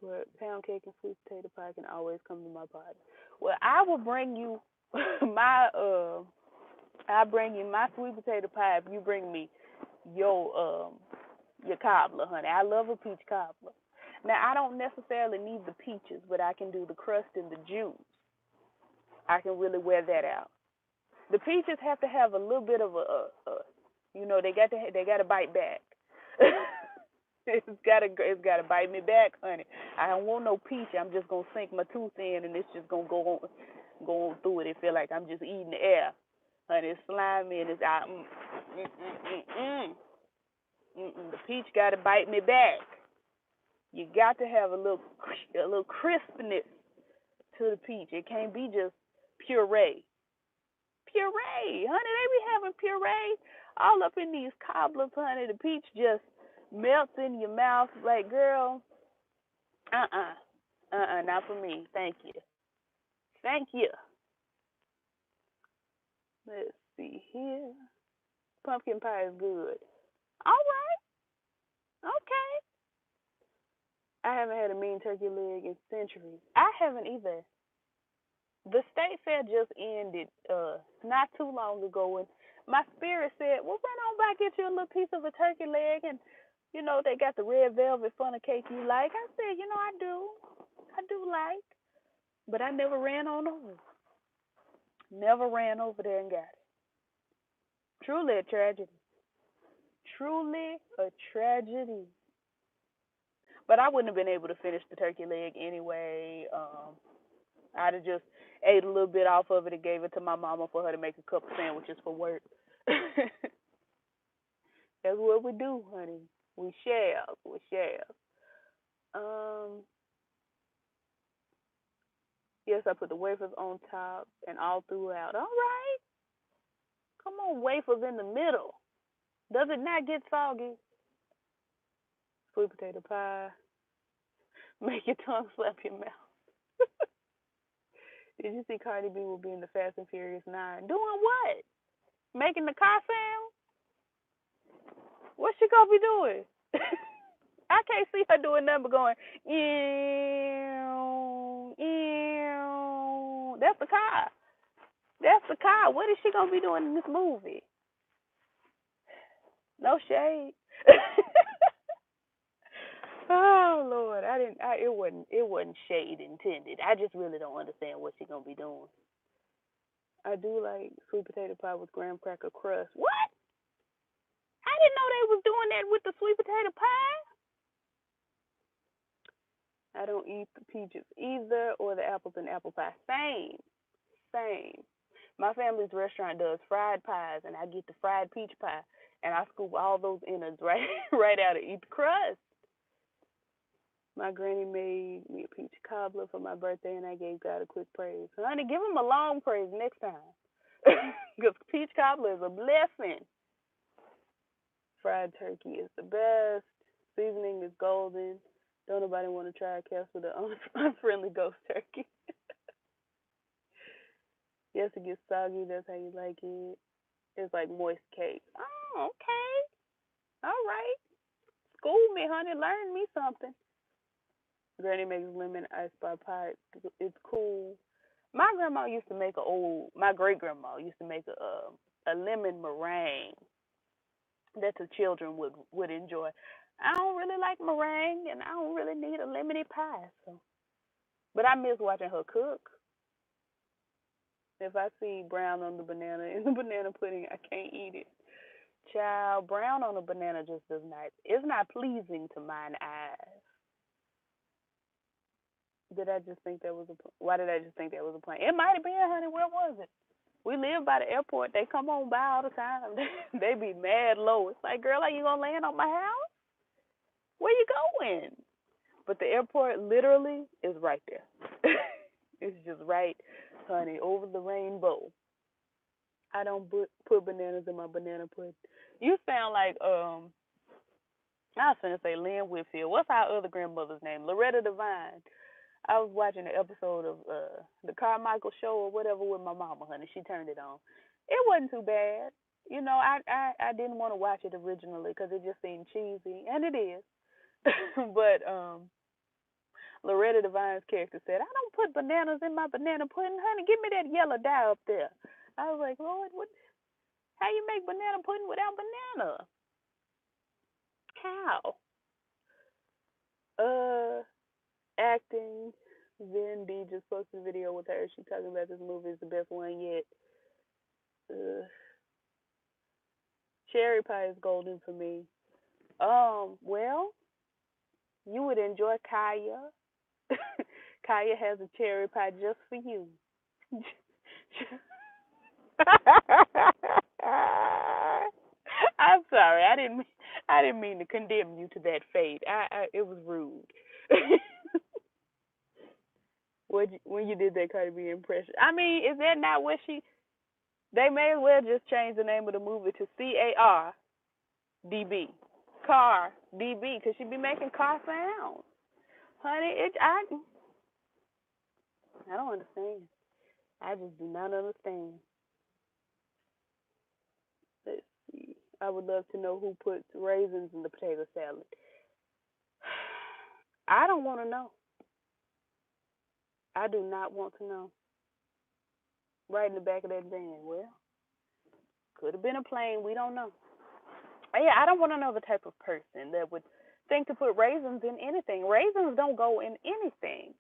but pound cake and sweet potato pie can always come to my party. Well, I will bring you my I bring you my sweet potato pie if you bring me your your cobbler, honey. I love a peach cobbler. Now I don't necessarily need the peaches, but I can do the crust and the juice. I can really wear that out. The peaches have to have a little bit of they got to bite back. It's got to bite me back, honey. I don't want no peach. I'm just gonna sink my tooth in, and it's just gonna go on through it. It feel like I'm just eating the air, honey. It's slimy and it's out. The peach got to bite me back. You got to have a little crispness to the peach. It can't be just puree. Puree, honey. They be having puree all up in these cobblers, honey. The peach just melts in your mouth. Like, girl, not for me. Thank you. Thank you. Let's see here. Pumpkin pie is good. All right. Okay. I haven't had a mean turkey leg in centuries. I haven't either. The state fair just ended not too long ago, and my spirit said, "Well, run on back, get you a little piece of a turkey leg, and they got the red velvet funnel cake you like." I said, I do like, but I never ran on over. Never ran over there and got it. Truly a tragedy. Truly a tragedy. But I wouldn't have been able to finish the turkey leg anyway. I'd have just ate a little bit off of it and gave it to my mama for her to make a couple sandwiches for work. That's what we do, honey. We share. We share. Um, yes, I put the wafers on top and all throughout. All right. Come on, wafers in the middle. Does it not get soggy? Sweet potato pie. Make your tongue slap your mouth. Did you see Cardi B will be in the Fast and Furious 9? Doing what? Making the car sound? What's she gonna be doing? I can't see her doing nothing but going, ew, ew. That's the car. That's the car. What is she gonna be doing in this movie? No shade. Oh Lord, I didn't. It wasn't. It wasn't shade intended. I just really don't understand what she gonna be doing. I do like sweet potato pie with graham cracker crust. What? I didn't know they was doing that with the sweet potato pie. I don't eat the peaches either, or the apples in apple pie. Same, same. My family's restaurant does fried pies, and I get the fried peach pie, and I scoop all those innards right, right out and eat the crust. My granny made me a peach cobbler for my birthday, and I gave God a quick praise. Honey, give him a long praise next time, because peach cobbler is a blessing. Fried turkey is the best. Seasoning is golden. Don't nobody want to try a Casper the unfriendly ghost turkey. Yes, it gets soggy. That's how you like it. It's like moist cake. Oh, okay. All right. School me, honey. Learn me something. Granny makes lemon ice bar pie. It's cool. My grandma used to make my great grandma used to make a lemon meringue that the children would enjoy. I don't really like meringue, and I don't really need a lemony pie. So, but I miss watching her cook. If I see brown on the banana in the banana pudding, I can't eat it. Child, brown on a banana just does not. It's not pleasing to mine eyes. Did I just think that was a? Why did I just think that was a plane? It might have been, honey. Where was it? We live by the airport. They come on by all the time. They be mad low. It's like, girl, are you gonna land on my house? Where you going? But the airport literally is right there. It's just right, honey, over the rainbow. I don't put bananas in my banana pudding. You sound like I was gonna say Lynn Whitfield. What's our other grandmother's name? Loretta Devine. I was watching an episode of the Carmichael Show or whatever with my mama, honey. She turned it on. It wasn't too bad. You know, I didn't want to watch it originally because it just seemed cheesy, and it is. But Loretta Devine's character said, "I don't put bananas in my banana pudding, honey. Give me that yellow dye up there." I was like, Lord, what? How you make banana pudding without banana? How? Uh, acting. Vin B just posted a video with her. She talking about this movie is the best one yet. Uh, cherry pie is golden for me. Well, you would enjoy Kaya. Kaya has a cherry pie just for you. I'm sorry. I didn't mean to condemn you to that fate. It was rude. When you did that Cardi B impression. I mean, is that not what she? They may as well just change the name of the movie to CARDB, Car DB, because she be making car sounds, honey. I don't understand. I just do not understand. Let's see. I would love to know who puts raisins in the potato salad. I don't want to know. I do not want to know. Right in the back of that van. Well, could have been a plane. We don't know. Yeah, I don't want to know the type of person that would think to put raisins in anything. Raisins don't go in anything.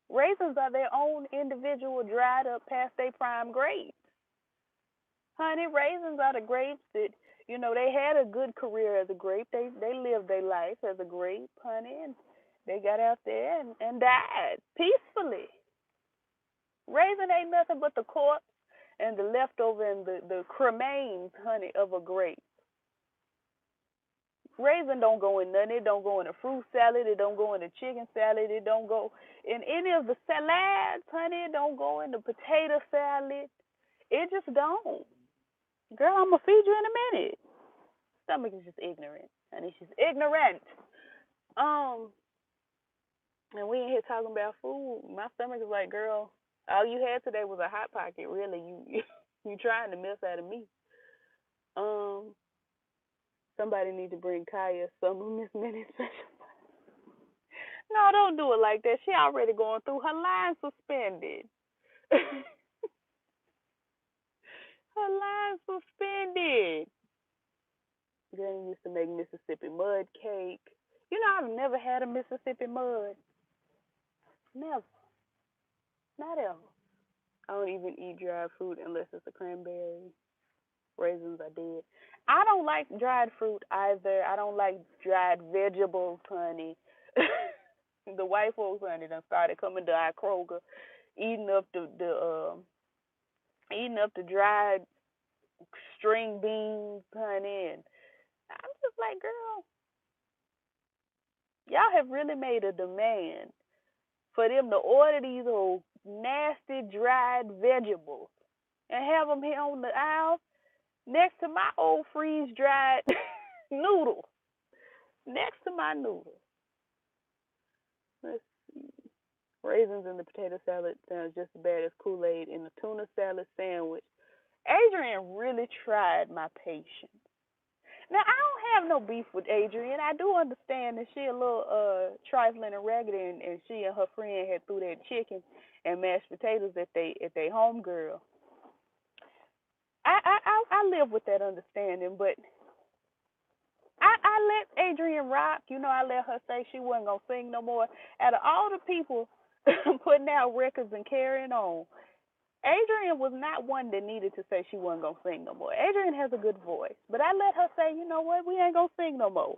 Raisins are their own individual, dried up, past their prime grapes. Honey, raisins are the grapes that, they had a good career as a grape. They lived their life as a grape, honey, and they got out there and died peacefully. Raisin ain't nothing but the corpse and the leftover and the cremains, honey, of a grape. Raisin don't go in nothing. It don't go in a fruit salad. It don't go in a chicken salad. It don't go in any of the salads, honey. It don't go in the potato salad. It just don't. Girl, I'm gonna feed you in a minute. Stomach is just ignorant, honey. She's ignorant. Um, and we in here talking about food. My stomach is like, girl, all you had today was a hot pocket. Really, you trying to mess out of me. Um, Somebody need to bring Kaya some of Miss Minnie's special. No, don't do it like that. She already going through her line suspended. Her line suspended. Granny used to make Mississippi mud cake. You know, I've never had a Mississippi mud. Never. Not ever. I don't even eat dried fruit unless it's a cranberry. Raisins I did. I don't like dried fruit either. I don't like dried vegetables, honey. The white folks, honey, done started coming to our Kroger, eating up the dried string beans, honey. And I'm just like, girl, y'all have really made a demand for them to order these old nasty dried vegetables and have them here on the aisle next to my old freeze dried noodles. Next to my noodles. Let's see. Raisins in the potato salad sounds just as bad as Kool-Aid in the tuna salad sandwich. Adrian really tried my patience. Now, I don't have no beef with Adrian. I do understand that she a little trifling and raggedy, and she and her friend had threw that chicken and mashed potatoes at they home girl. I live with that understanding, but I let Adrian rock. You know, I let her say she wasn't gonna sing no more. Out of all the people putting out records and carrying on, Adrian was not one that needed to say she wasn't gonna sing no more. Adrian has a good voice, but I let her say, you know what, we ain't gonna sing no more.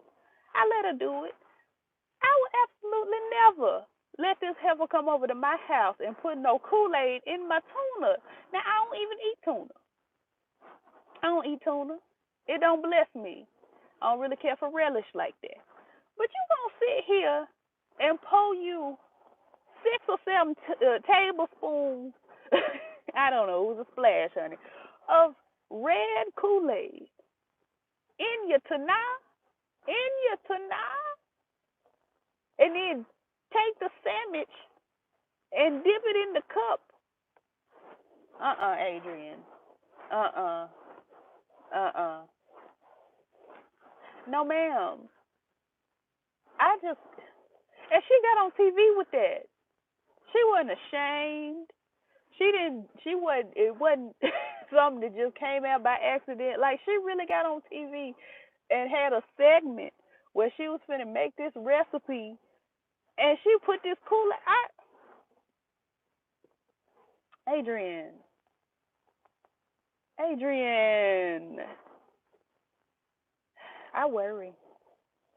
I let her do it. I would absolutely never let this heifer come over to my house and put no Kool-Aid in my tuna. Now I don't even eat tuna. I don't eat tuna. It don't bless me. I don't really care for relish like that. But you gonna sit here and pour you 6 or 7 tablespoons, I don't know, it was a splash, honey, of red Kool-Aid in your tuna, and then take the sandwich and dip it in the cup. Adrian. Uh-uh. Uh-uh. No, ma'am. And she got on TV with that. She wasn't ashamed. It wasn't something that just came out by accident. Like, she really got on TV and had a segment where she was finna make this recipe, and she put this Adrian. I worry.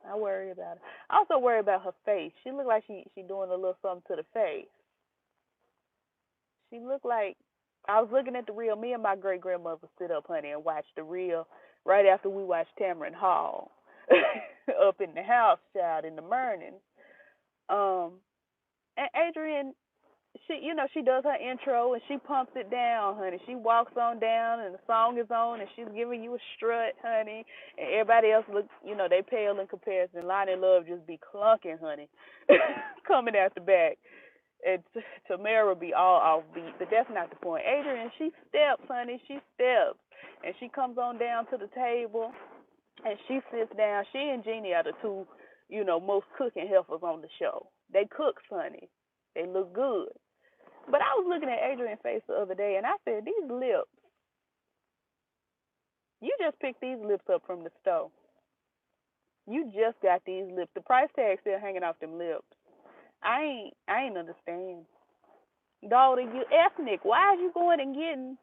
I worry about it. I also worry about her face. She looked like she doing a little something to the face. She looked like, I was looking at the reel. Me and my great grandmother sit up, honey, and watch the reel right after we watched Tamron Hall up in the house, child, in the morning. And Adrian, she does her intro and she pumps it down, honey. She walks on down and the song is on and she's giving you a strut, honey. And everybody else look, they pale in comparison. Lonnie Love just be clunking, honey, coming out the back. And Tamara be all offbeat, but that's not the point. Adrian, she steps, honey. She steps, and she comes on down to the table, and she sits down. She and Jeannie are the two, most cooking heifers on the show. They cook, honey. They look good. But I was looking at Adrian's face the other day, and I said, these lips, you just picked these lips up from the store. You just got these lips. The price tag's still hanging off them lips. I ain't understand. Daughter, you ethnic. Why are you going and getting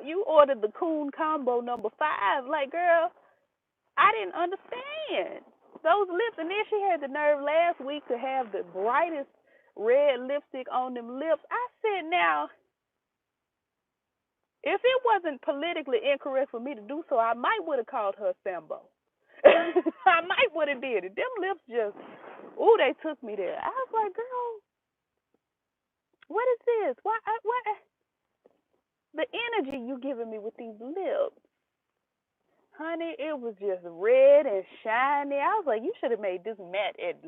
you ordered the coon combo number 5? Like, girl, I didn't understand those lips. And then she had the nerve last week to have the brightest red lipstick on them lips. I said, now, If it wasn't politically incorrect for me to do so, I might would have called her Sambo. I might would have did it. Them lips just, ooh, they took me there. I was like, girl, what is this? What? The energy you giving me with these lips, honey, it was just red and shiny. I was like, you should have made this matte at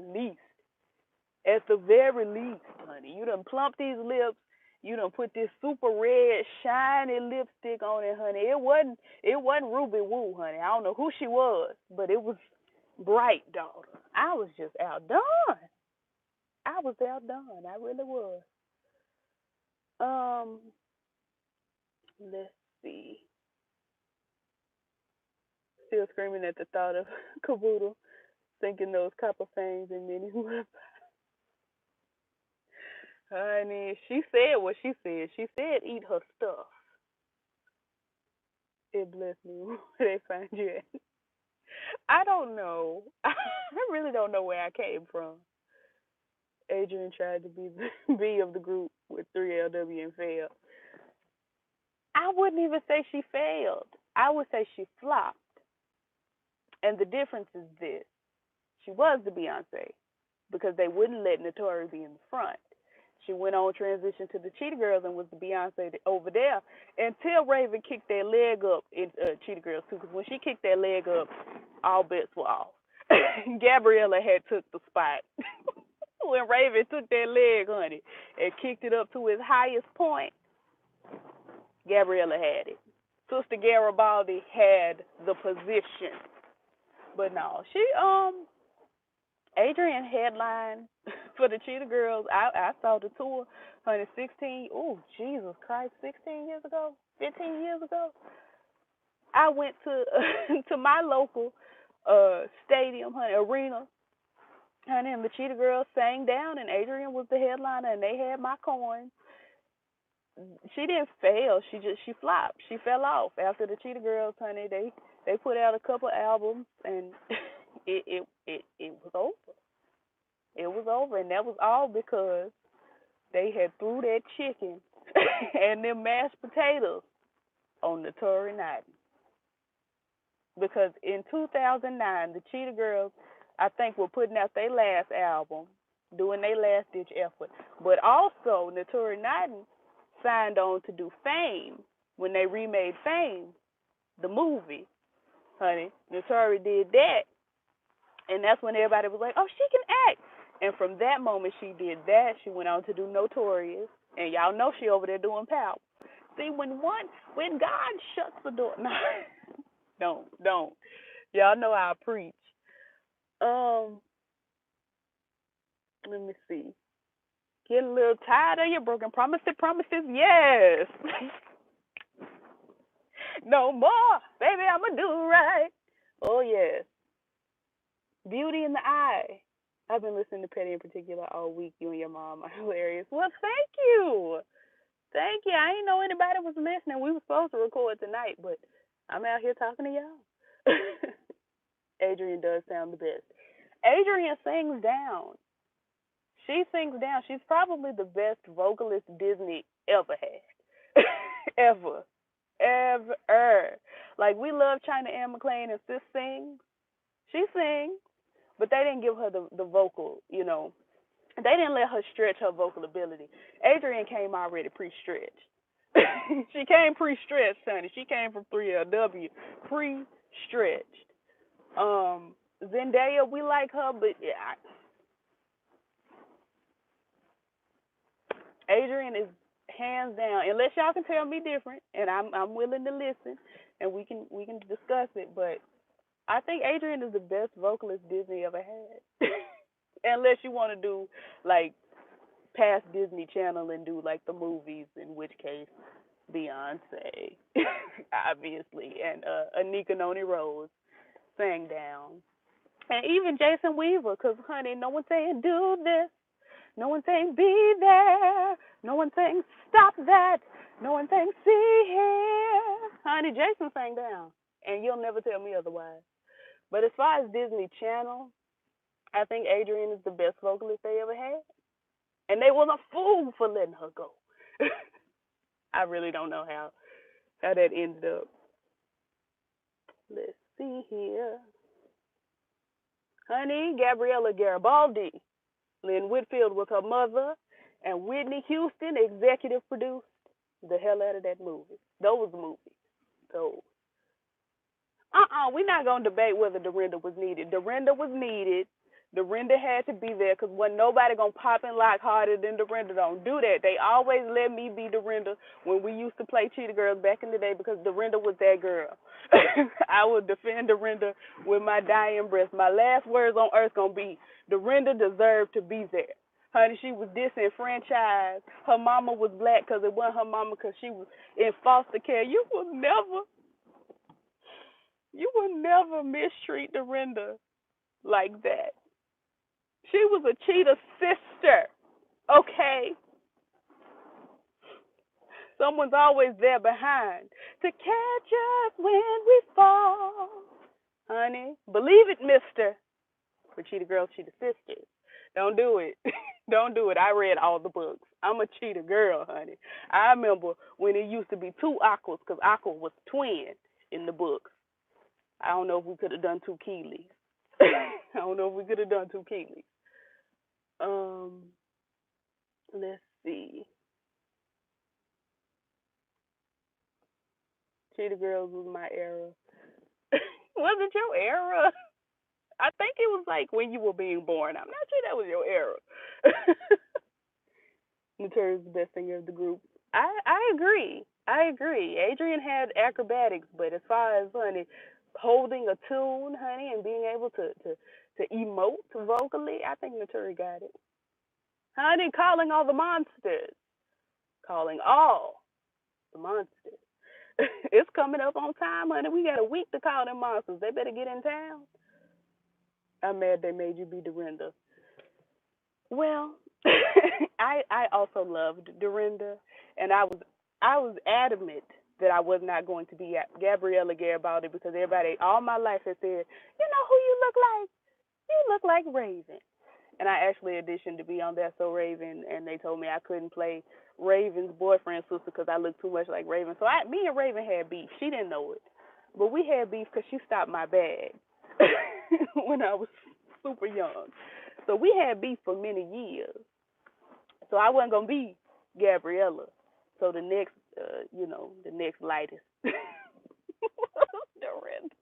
the very least, honey. You done plump these lips. You done put this super red, shiny lipstick on it, honey. It wasn't Ruby Woo, honey. I don't know who she was, but it was bright, daughter. I was just outdone. I was outdone. I really was. Um, let's see. Still screaming at the thought of Caboodle sinking those copper fangs in Minnie's lip. Honey, she said what she said. She said eat her stuff. It bless me where they find you at. I don't know. I really don't know where I came from. Adrian tried to be the B of the group with 3LW and failed. I wouldn't even say she failed. I would say she flopped. And the difference is this. She was the Beyonce because they wouldn't let Notori be in the front. She went on transition to the Cheetah Girls and was the Beyonce over there until Raven kicked their leg up in Cheetah Girls too. Because when she kicked their leg up, all bets were off. Gabriella had took the spot when Raven took their leg, honey, and kicked it up to its highest point. Gabriella had it. Sister Garibaldi had the position, but no, she Adrian headline for the Cheetah Girls. I saw the tour, 116. Oh, Jesus Christ, 16 years ago, 15 years ago. I went to to my local stadium, honey, arena, honey, and the Cheetah Girls sang down, and Adrian was the headliner, and they had my coins. She didn't fail. She flopped. She fell off after the Cheetah Girls, honey. They put out a couple albums, and it was over. It was over, and that was all because they had threw that chicken and them mashed potatoes on the Tory night. Because in 2009, the Cheetah Girls, I think, were putting out their last album, doing their last ditch effort. But also, Notori Naden signed on to do Fame when they remade Fame, the movie, honey. Notori did that, and that's when everybody was like, "Oh, she can act." And from that moment, she did that. She went on to do Notorious, and y'all know she over there doing Power. See, when God shuts the door, no, don't. Y'all know I preach. Um, Let me see. Getting a little tired of your broken promises. Yes. No more, baby. I'ma do right. Oh yes. Beauty in the eye. I've been listening to Petty in particular all week. You and your mom are hilarious. Well, thank you. Thank you. I didn't know anybody was listening. We were supposed to record tonight, but I'm out here talking to y'all. Adrian does sound the best. Adrian sings down. She sings down. She's probably the best vocalist Disney ever had. Ever. Ever. Like, we love China Ann McClain and Sis sings. She sings, but they didn't give her the vocal, They didn't let her stretch her vocal ability. Adrian came already pre-stretched. She came pre-stretched, honey. She came from 3LW pre-stretched. Zendaya, we like her, but yeah, Adrian is hands down. Unless y'all can tell me different, and I'm willing to listen, and we can discuss it. But I think Adrian is the best vocalist Disney ever had. Unless you want to do like past Disney Channel and do like the movies, in which case Beyonce, obviously, and Anika Noni Rose sang down, and even Jason Weaver, because honey, no one's saying do this. No one saying be there. No one saying stop that. No one saying see here. Honey, Jason sang down, and you'll never tell me otherwise. But as far as Disney Channel, I think Adrian is the best vocalist they ever had. And they was a fool for letting her go. I really don't know how how that ended up. Let's see here. Honey, Gabriella Garibaldi. Lynn Whitfield was her mother, and Whitney Houston executive produced the hell out of that movie. Those movies. Those. We're not going to debate whether Dorinda was needed. Dorinda was needed. Dorinda had to be there because wasn't nobody going to pop and lock harder than Dorinda. Don't do that. They always let me be Dorinda when we used to play Cheetah Girls back in the day because Dorinda was that girl. I would defend Dorinda with my dying breath. My last words on earth going to be Dorinda deserved to be there. Honey, she was disenfranchised. Her mama was black because it wasn't her mama because she was in foster care. You will never mistreat Dorinda like that. She was a cheetah sister, okay? Someone's always there behind to catch us when we fall. Honey, believe it, mister. For Cheetah Girls, Cheetah Sisters. Don't do it. Don't do it. I read all the books. I'm a cheetah girl, honey. I remember when it used to be two Aquas because Aqua was twin in the books. I don't know if we could have done two Keeleys. I don't know if we could have done two Keeleys. Let's see. Cheetah Girls was my era. Was it your era? I think it was like when you were being born. I'm not sure that was your era. Natura's the best singer of the group. I agree. I agree. Adrian had acrobatics, but as far as honey, holding a tune, honey, and being able to emote vocally, I think Natura got it. Honey, calling all the monsters. Calling all the monsters. It's coming up on time, honey. We got a week to call them monsters. They better get in town. I'm mad they made you be Dorinda. Well, I also loved Dorinda, and I was adamant that I was not going to be Gabriella Garibaldi because everybody all my life has said, you know who you look like? You look like Raven. And I actually auditioned to be on That's So Raven, and they told me I couldn't play Raven's boyfriend sister because I looked too much like Raven. So me and Raven had beef. She didn't know it, but we had beef because she stopped my bag when I was super young. So we had beef for many years. So I wasn't gonna be Gabriella. So the next, the next lightest Dorinda.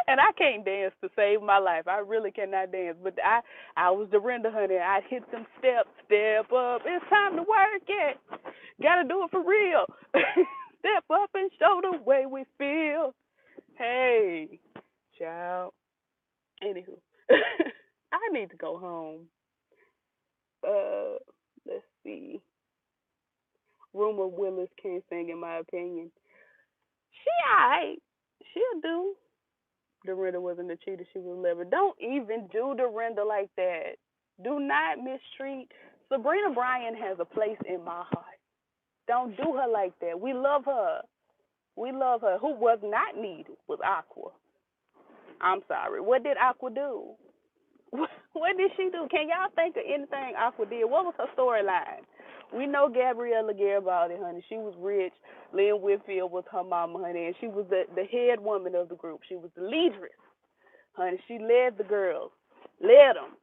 And I can't dance to save my life. I really cannot dance. But I was Dorinda, honey. I hit them steps, step up. It's time to work it. Gotta do it for real. Step up and show the way we feel. Hey, child. Anywho, I need to go home. Let's see. Rumor Willis can't sing, in my opinion. She alright. She'll do. Dorinda wasn't a cheater. She was clever. Don't even do Dorinda like that. Do not mistreat. Sabrina Bryan has a place in my heart. Don't do her like that. We love her. We love her. Who was not needed was Aqua. I'm sorry. What did Aqua do? What did she do? Can y'all think of anything Aqua did? What was her storyline? We know Gabriella Garibaldi, honey. She was rich. Lynn Whitfield was her mama, honey, and she was the head woman of the group. She was the leaderess, honey. She led the girls, led them.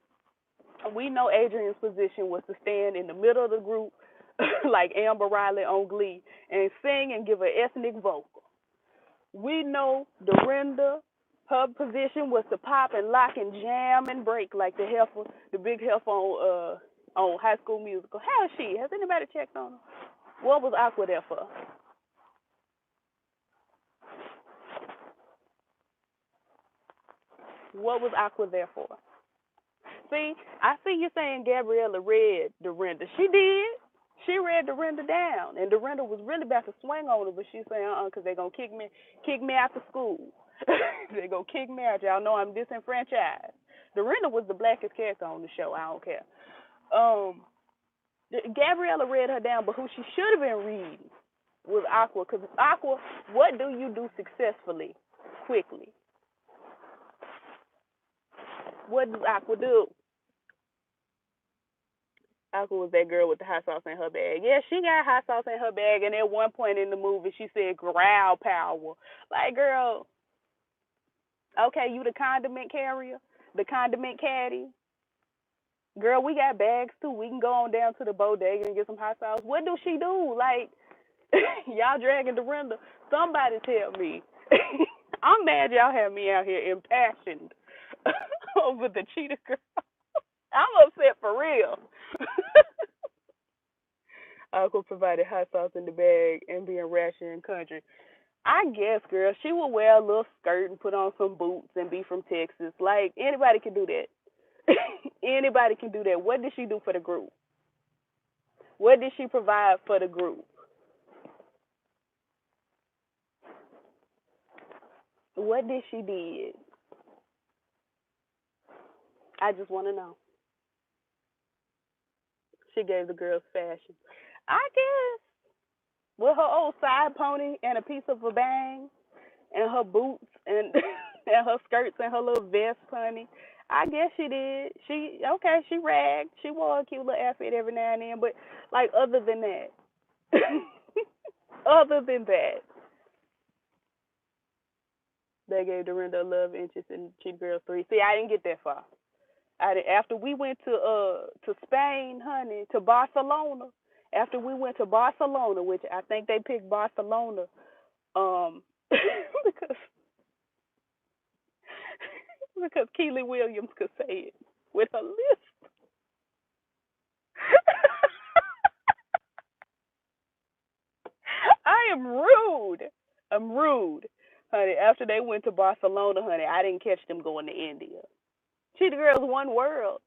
We know Adrian's position was to stand in the middle of the group like Amber Riley on Glee and sing and give an ethnic vocal. We know Dorinda, her position was to pop and lock and jam and break like the heifer, the big heifer on High School Musical. How is she? Has anybody checked on her? What was Aqua there for? What was Aqua there for? See, I see you saying Gabriella read Dorinda. She did. She read Dorinda down, and Dorinda was really about to swing on her, but she's saying, because they're going to kick me out of school. They're going to kick me out. Y'all know I'm disenfranchised. Dorinda was the blackest character on the show. I don't care. Gabriella read her down, but who she should have been reading was Aqua, because Aqua, what do you do successfully, quickly? What does Aqua do? Aqua was that girl with the hot sauce in her bag. Yeah, she got hot sauce in her bag, and at one point in the movie, she said growl power. Like, girl, okay, you the condiment carrier, the condiment caddy. Girl, we got bags too. We can go on down to the bodega and get some hot sauce. What do she do? Like, y'all dragging Dorinda. Somebody tell me. I'm mad y'all have me out here impassioned over the cheetah girl. I'm upset for real. Uncle provided hot sauce in the bag and being ratchet in country. I guess, girl, she would wear a little skirt and put on some boots and be from Texas. Like, anybody can do that. Anybody can do that. What did she do for the group? What did she provide for the group? What did she did? I just want to know. She gave the girls fashion. I guess with her old side pony and a piece of a bang and her boots and and her skirts and her little vest, honey. I guess she did. She okay. She ragged. She wore a cute little outfit every now and then, but like other than that, other than that, they gave Dorinda a love interest in Cheetah Girls 3. See, I didn't get that far. After we went to Spain, honey, to Barcelona. After we went to Barcelona, which I think they picked Barcelona, because because Keely Williams could say it with her lips. I am rude. I'm rude, honey. After they went to Barcelona, honey, I didn't catch them going to India. Cheetah Girls One World.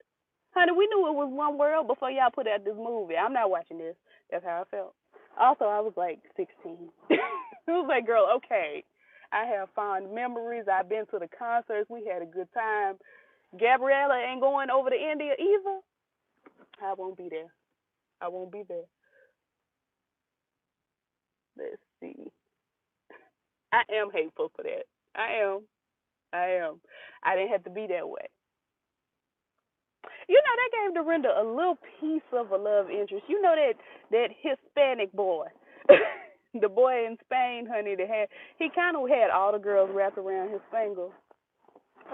Honey, we knew it was One World before y'all put out this movie. I'm not watching this. That's how I felt. Also, I was like 16. It was like, girl, okay. I have fond memories. I've been to the concerts. We had a good time. Gabriella ain't going over to India either. I won't be there. I won't be there. Let's see. I am hateful for that. I am. I am. I didn't have to be that way. You know, they gave Dorinda a little piece of a love interest. You know that Hispanic boy, the boy in Spain, honey. That had he kind of had all the girls wrapped around his finger,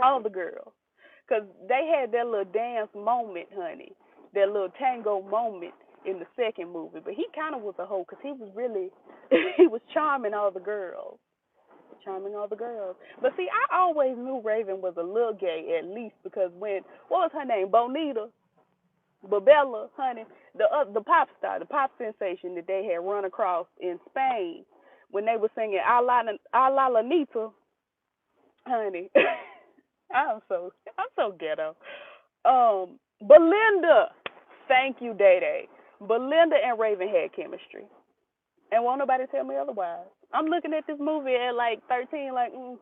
all the girls, cause they had that little dance moment, honey, that little tango moment in the second movie. But he kind of was a hoe, cause he was really he was charming all the girls. Charming all the girls. But see, I always knew Raven was a little gay at least because when what was her name? Bonita, Babella, honey, the pop star, the pop sensation that they had run across in Spain when they were singing A la Lanita, honey. I'm so ghetto. Belinda, thank you, Day Day. Belinda and Raven had chemistry, and won't nobody tell me otherwise. I'm looking at this movie at like 13, like mm,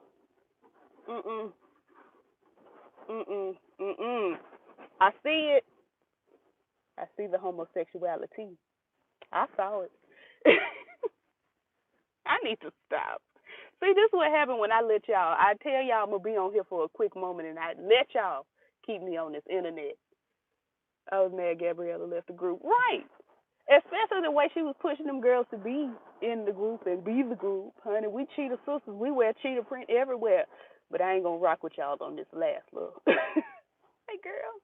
mm. I see it. I see the homosexuality. I saw it. I need to stop. See, this is what happened when I let y'all. I tell y'all I'm gonna be on here for a quick moment, and I let y'all keep me on this internet. I was mad Gabriella left the group. Right. Especially the way she was pushing them girls to be in the group and be the group. Honey, we cheetah sisters. We wear cheetah print everywhere. But I ain't gonna rock with y'all on this last little. Hey, girl.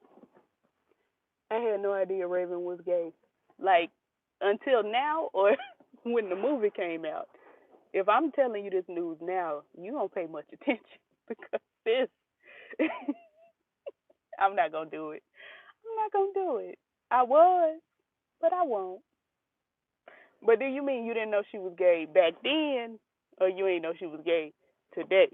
I had no idea Raven was gay. Like, until now or when the movie came out. If I'm telling you this news now, you don't pay much attention because this, I'm not gonna do it. I'm not gonna do it. I was, but I won't. But do you mean you didn't know she was gay back then, or you ain't know she was gay today?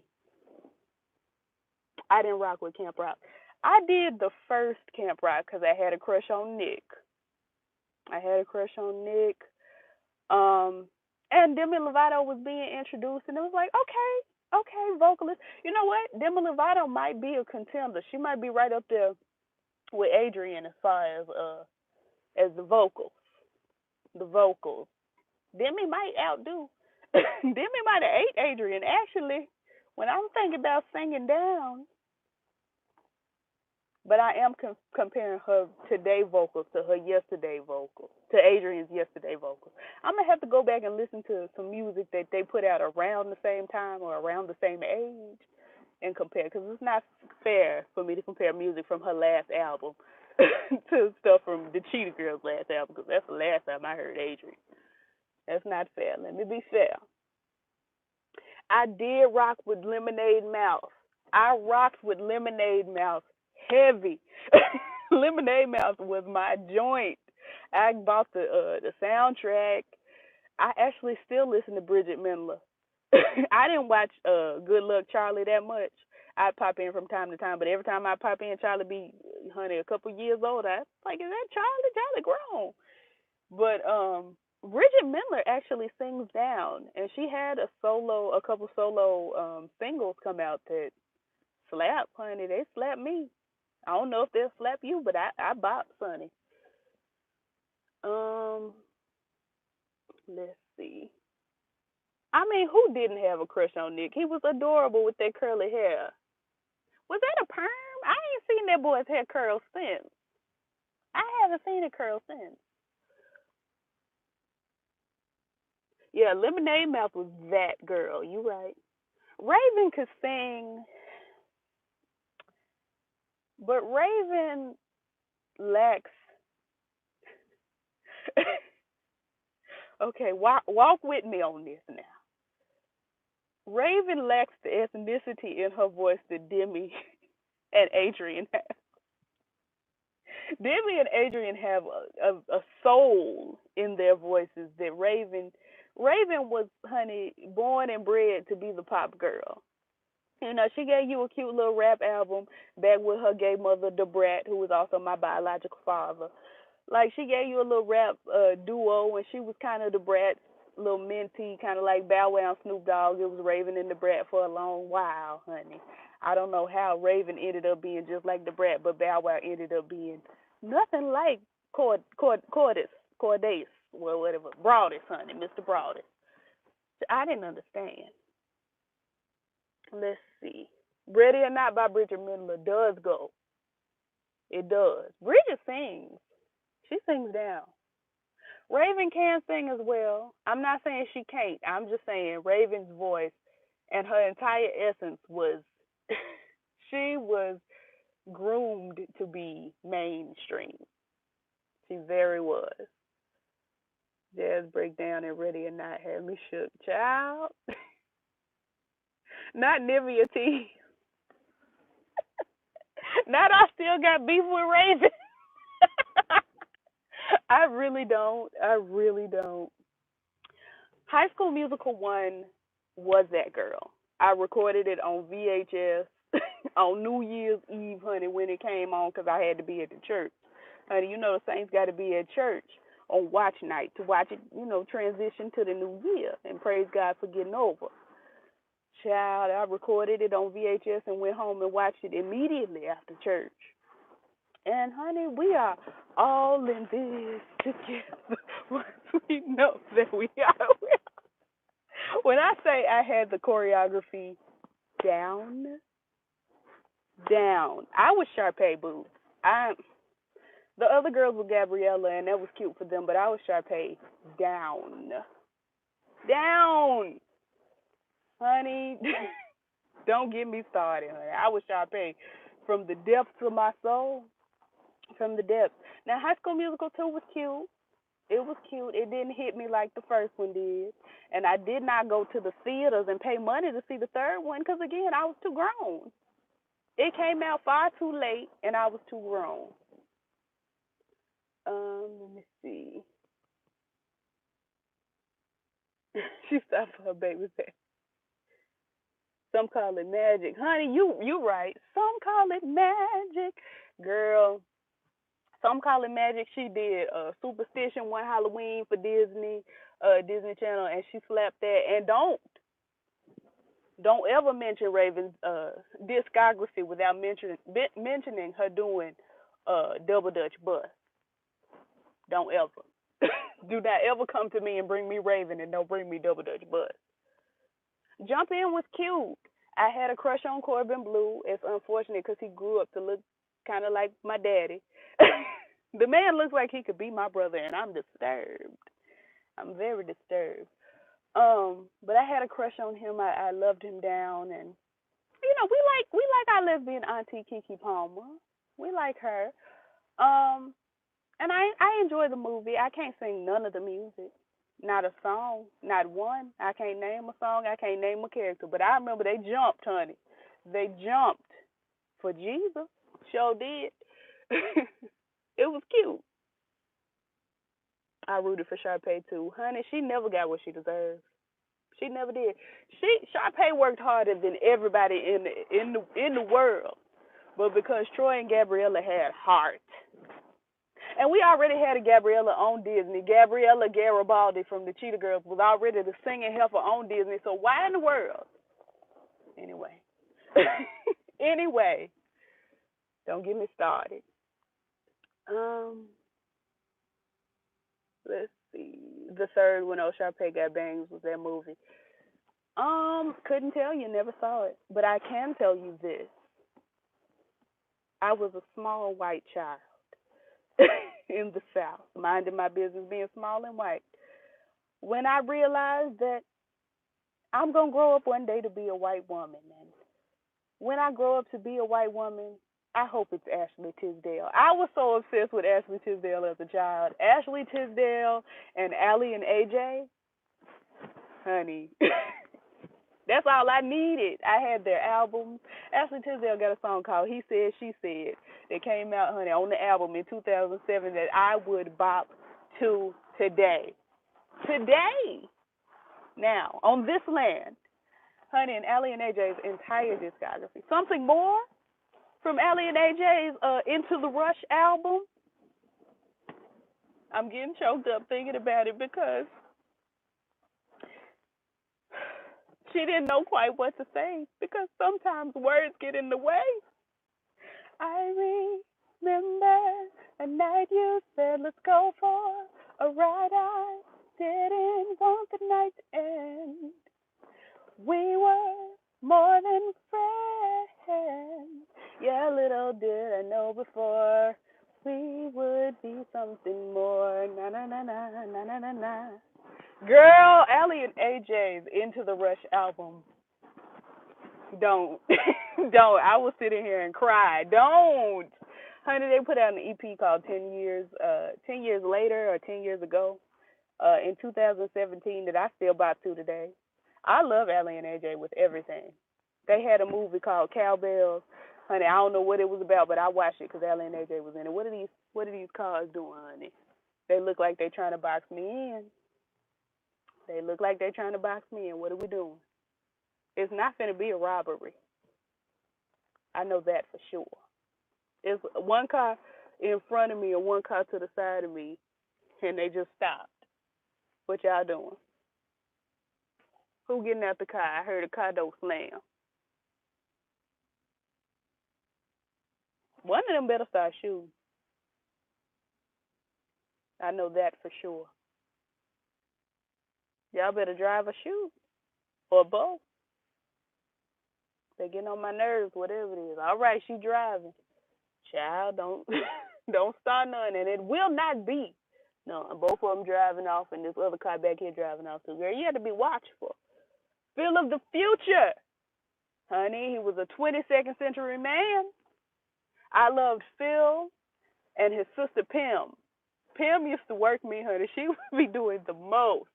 I didn't rock with Camp Rock. I did the first Camp Rock because I had a crush on Nick. I had a crush on Nick. Um, and Demi Lovato was being introduced, and it was like, okay, vocalist. You know what? Demi Lovato might be a contender. She might be right up there with Adrian as far as the vocals. The vocals. Demi might outdo. Demi might have ate Adrian. Actually, when I'm thinking about singing down, But I am comparing her today vocals to her yesterday vocals, to Adrian's yesterday vocals. I'm gonna have to go back and listen to some music that they put out around the same time or around the same age and compare, because it's not fair for me to compare music from her last album to stuff from the Cheetah Girls' last album, because that's the last time I heard Adrian. That's not fair. Let me be fair. I did rock with Lemonade Mouth. I rocked with Lemonade Mouth heavy. Lemonade Mouth was my joint. I bought the soundtrack. I actually still listen to Bridget Mendler. I didn't watch Good Luck Charlie that much. I pop in from time to time, but every time I pop in, Charlie be, honey, a couple years older. I like, is that Charlie? Charlie grown. But Bridget Mendler actually sings down, and she had a couple solo singles come out that slap, honey. They slap me. I don't know if they'll slap you, but I bop, Sonny. Um, let's see. I mean, who didn't have a crush on Nick? He was adorable with that curly hair. Was that a perm? I ain't seen that boy's hair curl since. I haven't seen it curl since. Yeah, Lemonade Mouth was that girl. You right. Raven could sing, but Raven lacks. Okay, walk with me on this now. Raven lacks the ethnicity in her voice that Demi and Adrian have. Demi and Adrian have a soul in their voices that Raven was, honey, born and bred to be the pop girl. You know, she gave you a cute little rap album back with her gay mother, Debrat, who was also my biological father. Like, she gave you a little rap duo when she was kind of Debrat's little mentee, kind of like Bow Wow and Snoop Dogg. It was Raven and Debrat for a long while, honey. I don't know how Raven ended up being just like Debrat, but Bow Wow ended up being nothing like Cordace, well, whatever, Broadus, honey, Mr. Broadus. I didn't understand. Let's see. Ready or Not by Bridget Mendler does go. It does. Bridget sings. She sings down. Raven can sing as well. I'm not saying she can't. I'm just saying Raven's voice and her entire essence was she was groomed to be mainstream. She very was. Jazz Breakdown and Ready or Not had me shook. Child. Not Nivea T. Not I still got beef with Raven. I really don't. I really don't. High School Musical 1 was that girl. I recorded it on VHS on New Year's Eve, honey, when it came on because I had to be at the church. Honey, you know the Saints got to be at church on watch night to watch it, transition to the new year and praise God for getting over. Child, I recorded it on VHS and went home and watched it immediately after church. And honey, we are all in this together. Once we know that we are. When I say I had the choreography down, down. I was Sharpay boo. I The other girls were Gabriella, and that was cute for them, but I was Sharpay down, down, honey. Don't get me started, honey. I was Sharpay from the depths of my soul, from the depths. Now, High School Musical 2 was cute. It was cute. It didn't hit me like the first one did. And I did not go to the theaters and pay money to see the third one because, again, I was too grown. It came out far too late, and I was too grown. Let me see. She stopped for her baby back. Some call it magic. Honey, you right. Some call it magic. Girl, some call it magic. She did Superstition one Halloween for Disney Channel, and she slapped that. And don't ever mention Raven's discography without mentioning her doing Double Dutch Bus. Don't ever. Do not ever come to me and bring me Raven and don't bring me Double Dutch Bus. Jump In was cute. I had a crush on Corbin Blue. It's unfortunate because he grew up to look kind of like my daddy. The man looks like he could be my brother, and I'm disturbed. I'm very disturbed. But I had a crush on him. I loved him down, and we like our lesbian auntie Kiki Palmer. We like her. Um, and I enjoy the movie. I can't sing none of the music, not a song, not one. I can't name a song. I can't name a character. But I remember they jumped, honey. They jumped for Jesus. Sure did. It was cute. I rooted for Sharpay too, honey. She never got what she deserved. She never did. Sharpay worked harder than everybody in the world, but because Troy and Gabriella had heart, and we already had a Gabriella on Disney. Gabriella Garibaldi from the Cheetah Girls was already the singing heifer on Disney. So why in the world? Anyway, anyway, don't get me started. Um, let's see. The third when Oh Sharpay Got Bangs was that movie. Couldn't tell you, never saw it. But I can tell you this. I was a small white child in the South, minding my business, being small and white. When I realized that I'm going to grow up one day to be a white woman. And when I grow up to be a white woman, I hope it's Ashley Tisdale. I was so obsessed with Ashley Tisdale as a child. Ashley Tisdale and Allie and AJ, honey. That's all I needed. I had their albums. Ashley Tisdale got a song called He Said, She Said that came out, honey, on the album in 2007 that I would bop to today. Today. Now, on this land, honey, and Allie and AJ's entire discography. Something more from Allie and AJ's Into the Rush album. I'm getting choked up thinking about it because she didn't know quite what to say because sometimes words get in the way. I remember a night you said, let's go for a ride. I didn't want the night to end. We were more than friends. Yeah, little did I know before we would be something more. Na na na na na na na na. Girl, Allie and AJ's Into the Rush album. Don't. Don't. I will sit in here and cry. Don't. Honey, they put out an EP called 10 Years, 10 Years Later or 10 Years Ago in 2017 that I still bop to today. I love Allie and AJ with everything. They had a movie called Cowbells. Honey, I don't know what it was about, but I watched it because Allie and AJ was in it. What are these cars doing, honey? They look like they're trying to box me in. They look like they're trying to box me in. What are we doing? It's not going to be a robbery. I know that for sure. It's one car in front of me and one car to the side of me, and they just stopped. What y'all doing? Who getting out the car? I heard a car door slam. One of them better start shooting. I know that for sure. Y'all better drive or shoot. Or both. They getting on my nerves, whatever it is. All right, she driving. Child, don't don't start none, and it will not be. No, both of them driving off, and this other car back here driving off too. Girl, you have to be watchful. Phil of the future, honey. He was a 22nd century man. I loved Phil and his sister Pim. Pim used to work me, honey. She would be doing the most.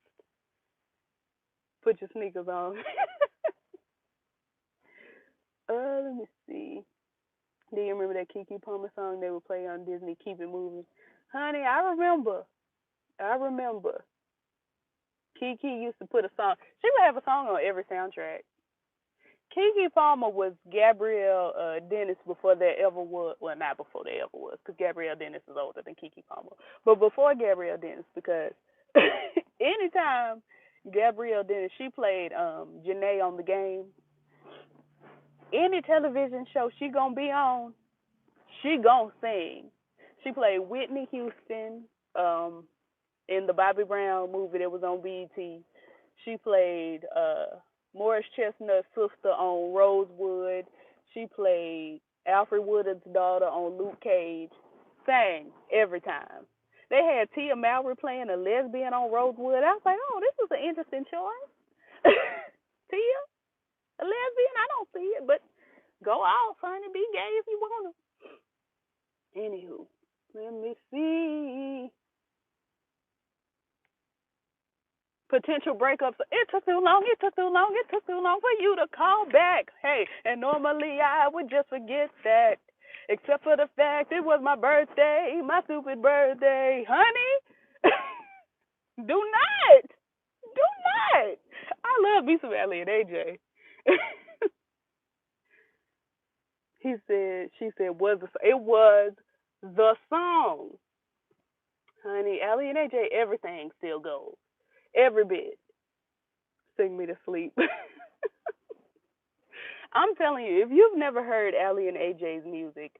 Put your sneakers on. Let me see. Do you remember that Keke Palmer song they would play on Disney, Keep It Moving? Honey, I remember. Keke used to put a song. She would have a song on every soundtrack. Keke Palmer was Gabrielle Dennis before there ever was. Well, not before there ever was, because Gabrielle Dennis is older than Keke Palmer. But before Gabrielle Dennis, because anytime Gabrielle Dennis, she played Janae on the game. Any television show she gonna be on, she gonna sing. She played Whitney Houston in the Bobby Brown movie that was on BET. She played Morris Chestnut's sister on Rosewood. She played Alfred Woodard's daughter on Luke Cage, sang every time. They had Tia Mowry playing a lesbian on Rosewood. I was like, oh, this is an interesting choice. Tia, a lesbian? I don't see it, but go off, honey. Be gay if you want to. Anywho, let me see. Potential breakups. It took too long. It took too long. It took too long for you to call back. Hey, and normally I would just forget that. Except for the fact it was my birthday, my stupid birthday. Honey, do not. Do not. I love me some Ellie and AJ. She said, it was the song. Honey, Ellie and AJ, everything still goes. Every bit. Sing me to sleep. I'm telling you, if you've never heard Ellie and AJ's music,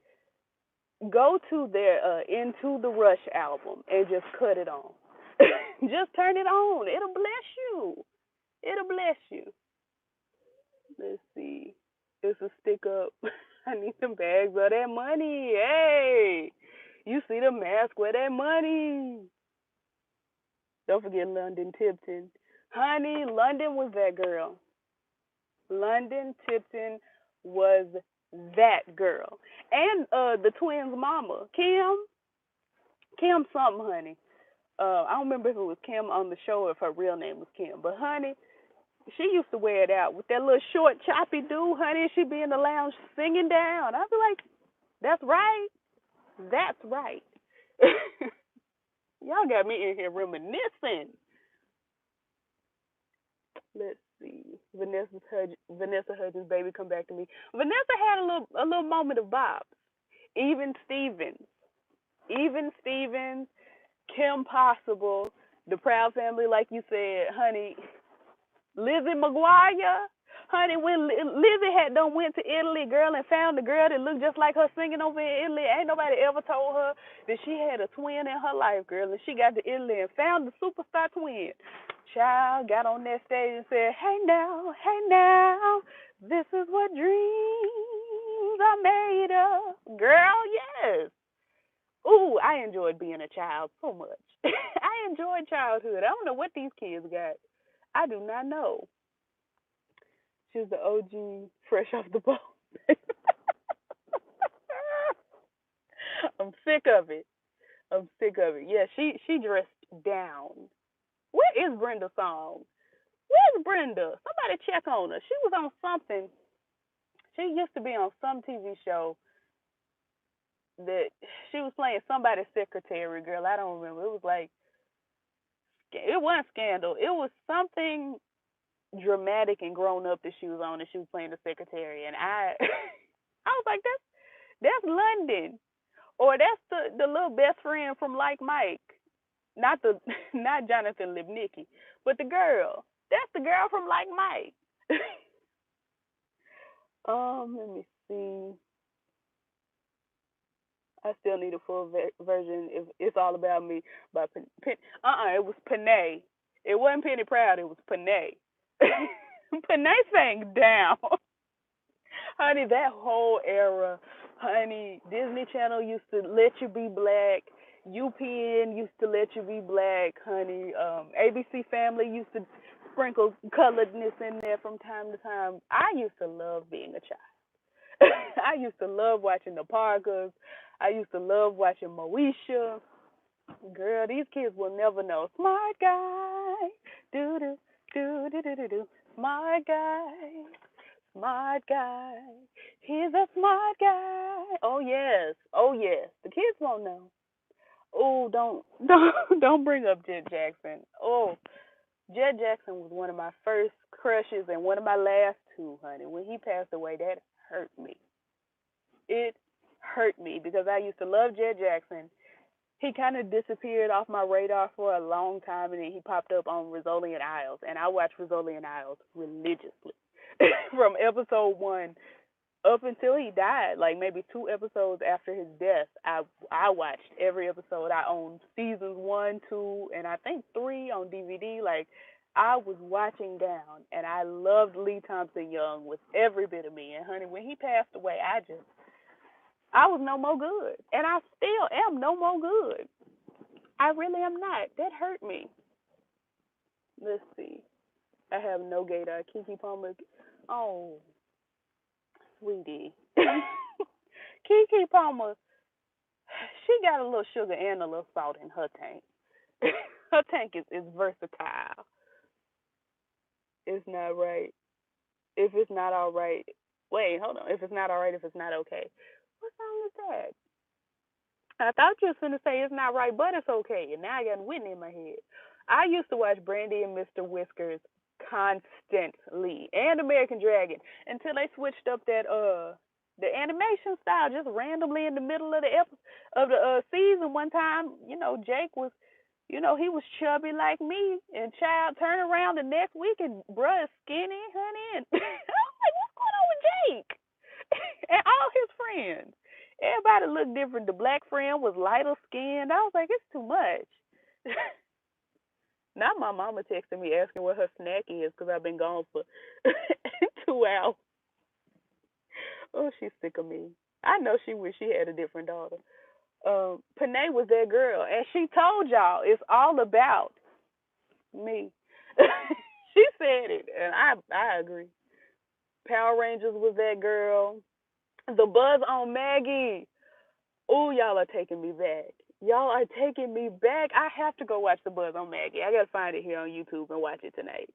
go to their Into the Rush album and just cut it on. Just turn it on. It'll bless you. It'll bless you. Let's see. It's a stick up. I need some bags of that money. Hey, you see the mask with that money. Don't forget London Tipton. Honey, London was that girl. London Tipton was that girl. And the twins' mama, Kim something, honey. I don't remember if it was Kim on the show or if her real name was Kim. But, honey, she used to wear it out with that little short, choppy dude, honey. She'd be in the lounge singing down. I'd be like, that's right. That's right. Y'all got me in here reminiscing. Let's see. Vanessa Hudgens, baby, come back to me. Vanessa had a little moment of bops. Even Stevens, Kim Possible, the Proud Family, like you said, honey. Lizzie McGuire, honey, when Lizzie had done went to Italy, girl, and found the girl that looked just like her singing over in Italy. Ain't nobody ever told her that she had a twin in her life, girl, and she got to Italy and found the superstar twin. Child got on that stage and said, hey now, this is what dreams are made of. Girl, yes. Ooh, I enjoyed being a child so much. I enjoyed childhood. I don't know what these kids got. I do not know. She's the OG, fresh off the boat. I'm sick of it. Yeah, she dressed down. Where is Brenda Song? Where's Brenda? Somebody check on her. She was on something. She used to be on some TV show that she was playing somebody's secretary, girl. I don't remember. It was like, it wasn't Scandal. It was something dramatic and grown up that she was on, and she was playing the secretary. And I was like, that's London, or that's the little best friend from Like Mike. Not Jonathan Lipnicki, but the girl. That's the girl from Like Mike. Let me see. I still need a full version. If It's All About Me by it was Panay. It wasn't Penny Proud. It was Panay. Panay sang down. Honey, that whole era, honey, Disney Channel used to let you be black. UPN used to let you be black, honey. ABC Family used to sprinkle coloredness in there from time to time. I used to love being a child. I used to love watching the Parkers. I used to love watching Moesha. Girl, these kids will never know. Smart guy, do do do do do do do. Smart guy. He's a smart guy. Oh yes, the kids won't know. Oh, don't bring up Jet Jackson. Oh, Jet Jackson was one of my first crushes and one of my last two, honey. When he passed away, that hurt me. It hurt me because I used to love Jet Jackson. He kind of disappeared off my radar for a long time, and then he popped up on Rizzoli and Isles, and I watched Rizzoli and Isles religiously from episode 1 up until he died. Like maybe 2 episodes after his death, I watched every episode. I owned seasons 1, 2, and I think 3 on DVD. Like I was watching down, and I loved Lee Thompson Young with every bit of me. And honey, when he passed away, I just I was no more good, and I still am no more good. I really am not. That hurt me. Let's see. I have no gator. Kiki Palmer. Oh, sweetie. Kiki Palmer. She got a little sugar and a little salt in her tank. Her tank is versatile. It's not right. If it's not all right. Wait, hold on. If it's not all right, if it's not okay. What song is that? I thought you was gonna say it's not right, but it's okay. And now I got Whitney in my head. I used to watch Brandy and Mr. Whiskers constantly, and American Dragon until they switched up that the animation style just randomly in the middle of the of the season. One time, Jake was, he was chubby like me, and child turned around the next week and bruh is skinny, honey, and I was like, what's going on with Jake and all his friends? Everybody looked different. The black friend was lighter skinned. I was like, it's too much. Now my mama texting me asking what her snack is because I've been gone for 2 hours. Oh, she's sick of me. I know she wish she had a different daughter. Panay was that girl, and she told y'all it's all about me. She said it, and I agree. Power Rangers was that girl. The buzz on Maggie. Oh, y'all are taking me back. Y'all are taking me back. I have to go watch the buzz on Maggie. I gotta find it here on YouTube and watch it tonight.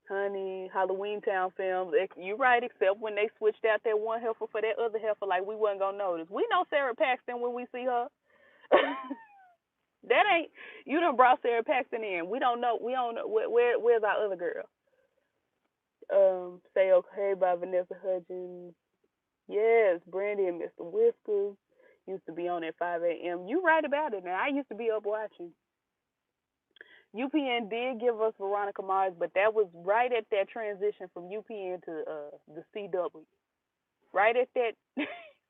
Honey, Halloween Town films. You're right, except when they switched out that one heifer for that other heifer, like we wasn't gonna notice. We know Sarah Paxton when we see her. That ain't you done brought Sarah Paxton in. We don't know. We don't know where's our other girl. Say Okay by Vanessa Hudgens. Yes, Brandy and Mr. Whiskers used to be on at 5 a.m. You right about it now. I used to be up watching. UPN did give us Veronica Mars, but that was right at that transition from UPN to the CW. Right at that,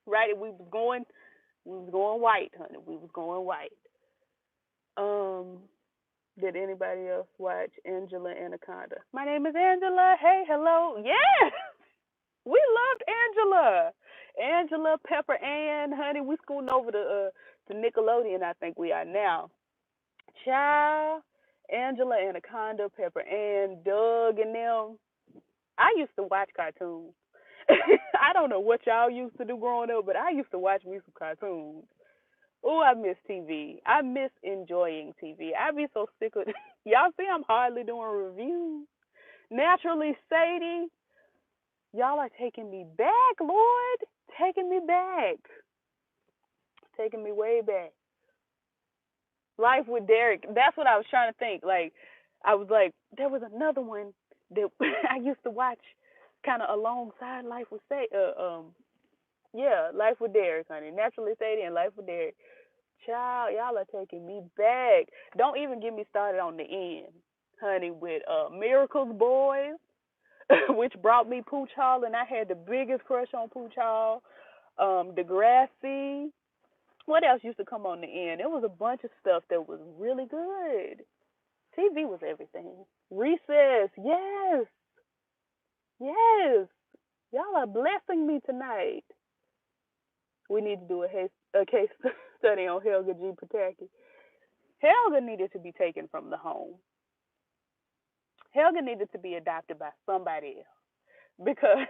right. We was going white, honey. We was going white. Um, did anybody else watch Angela Anaconda? My name is Angela. Hey, hello. Yes, we loved Angela. Angela, Pepper Ann, honey. We scooting over to Nickelodeon. I think we are now. Child, Angela Anaconda, Pepper Ann, Doug, and them. I used to watch cartoons. I don't know what y'all used to do growing up, but I used to watch me some cartoons. Oh, I miss TV. I miss enjoying TV. I be so sick of y'all. See, I'm hardly doing reviews. Naturally, Sadie, y'all are taking me back, Lord, taking me back, taking me way back. Life with Derek. That's what I was trying to think. Like, I was like, there was another one that I used to watch, kind of alongside Life with yeah, Life with Derek, honey. Naturally Sadie and Life with Derek. Child, y'all are taking me back. Don't even get me started on the end, honey, with Miracles Boys, which brought me Pooch Hall, and I had the biggest crush on Pooch Hall. Degrassi. What else used to come on the end? There was a bunch of stuff that was really good. TV was everything. Recess, yes, yes. Y'all are blessing me tonight. We need to do a case study on Helga G. Pataki. Helga needed to be taken from the home. Helga needed to be adopted by somebody else because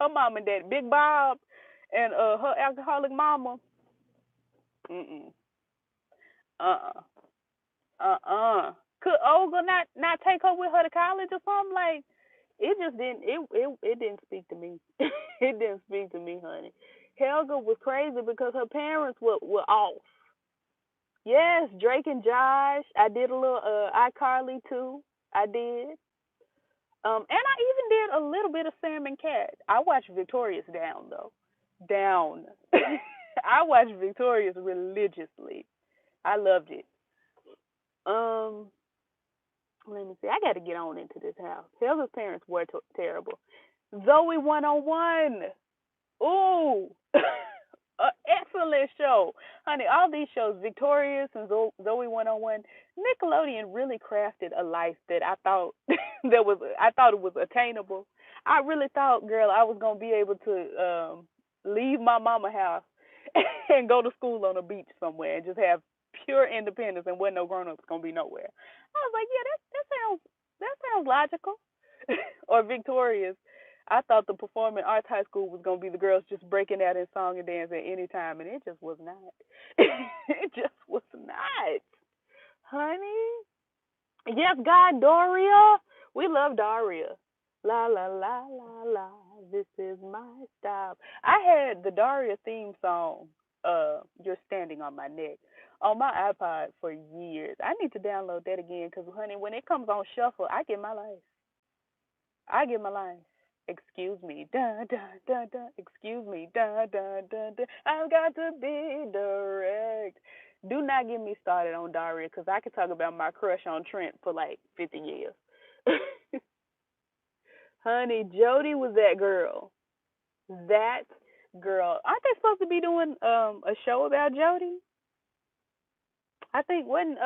her mom and dad, Big Bob, and her alcoholic mama. Mm-mm. Uh-uh. Could Olga not take her with her to college or something? Like, it just didn't. It didn't speak to me. It didn't speak to me, honey. Helga was crazy because her parents were off. Yes, Drake and Josh. I did a little iCarly too. I did. And I even did a little bit of Sam and Cat. I watched Victorious Down though. Down. I watched Victorious religiously. I loved it. Um, Let me see. I got to get on into this house. Helga's parents were terrible. Zoe 101. Ooh, an excellent show, honey. All these shows, Victorious and Zoe 101, Nickelodeon really crafted a life that I thought I thought it was attainable. I really thought, girl, I was gonna be able to leave my mama house and go to school on a beach somewhere and just have pure independence and where no grown ups gonna be nowhere. I was like, yeah, that sounds logical or victorious. I thought the performing arts high school was gonna be the girls just breaking out in song and dance at any time, and it just was not. It just was not, honey. Yes, God, Doria. We love Daria. La la la la la. This is my stop. I had the Daria theme song. You're standing on my neck on my iPod for years. I need to download that again because, honey, when it comes on shuffle, I get my life. I get my life. Excuse me, dun dun dun dun. Excuse me, dun dun dun dun. I've got to be direct. Do not get me started on Daria because I could talk about my crush on Trent for like 50 years. Honey, Jody was that girl. That girl. Aren't they supposed to be doing a show about Jody? I think wasn't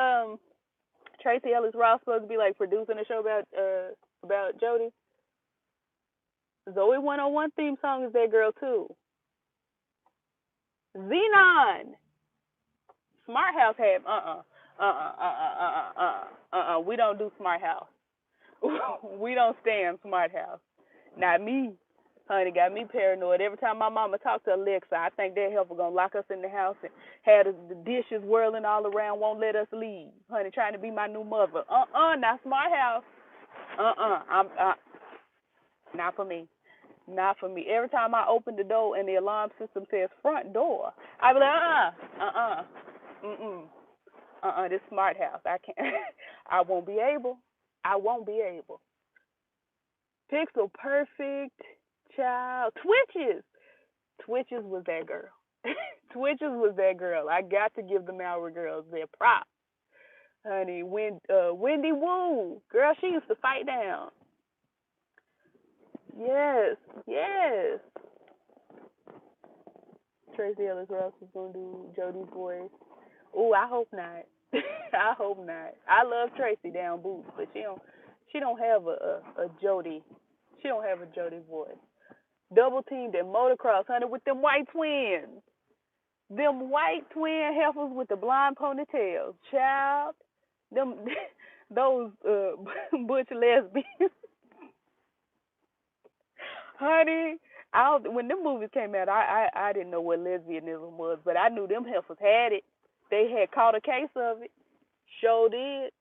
Tracy Ellis Ross supposed to be like producing a show about Jody? Zoe 101 theme song is that girl too. Xenon. Smart House had We don't do Smart House. We don't stand Smart House. Not me. Honey, got me paranoid. Every time my mama talked to Alexa, I think that helper gonna lock us in the house and had the dishes whirling all around, won't let us leave. Honey, trying to be my new mother. Not Smart House. I'm not for me. Not for me. Every time I open the door and the alarm system says front door, I be like, this Smart House. I can't. I won't be able. I won't be able. Pixel Perfect, child. Twitches. Twitches was that girl. Twitches was that girl. I got to give the Mallory girls their props. Honey, Wendy Wu. Girl, she used to fight down. Yes, yes. Tracy Ellis Ross is gonna do Jody's voice. Oh, I hope not. I hope not. I love Tracy down boots, but she don't have a Jody. She don't have a Jody voice. Double teamed at motocross, honey, with them white twins. Them white twin heifers with the blonde ponytails. Child, them those butch lesbians. Honey, when them movies came out, I didn't know what lesbianism was, but I knew them heifers had it. They had caught a case of it. Sure did.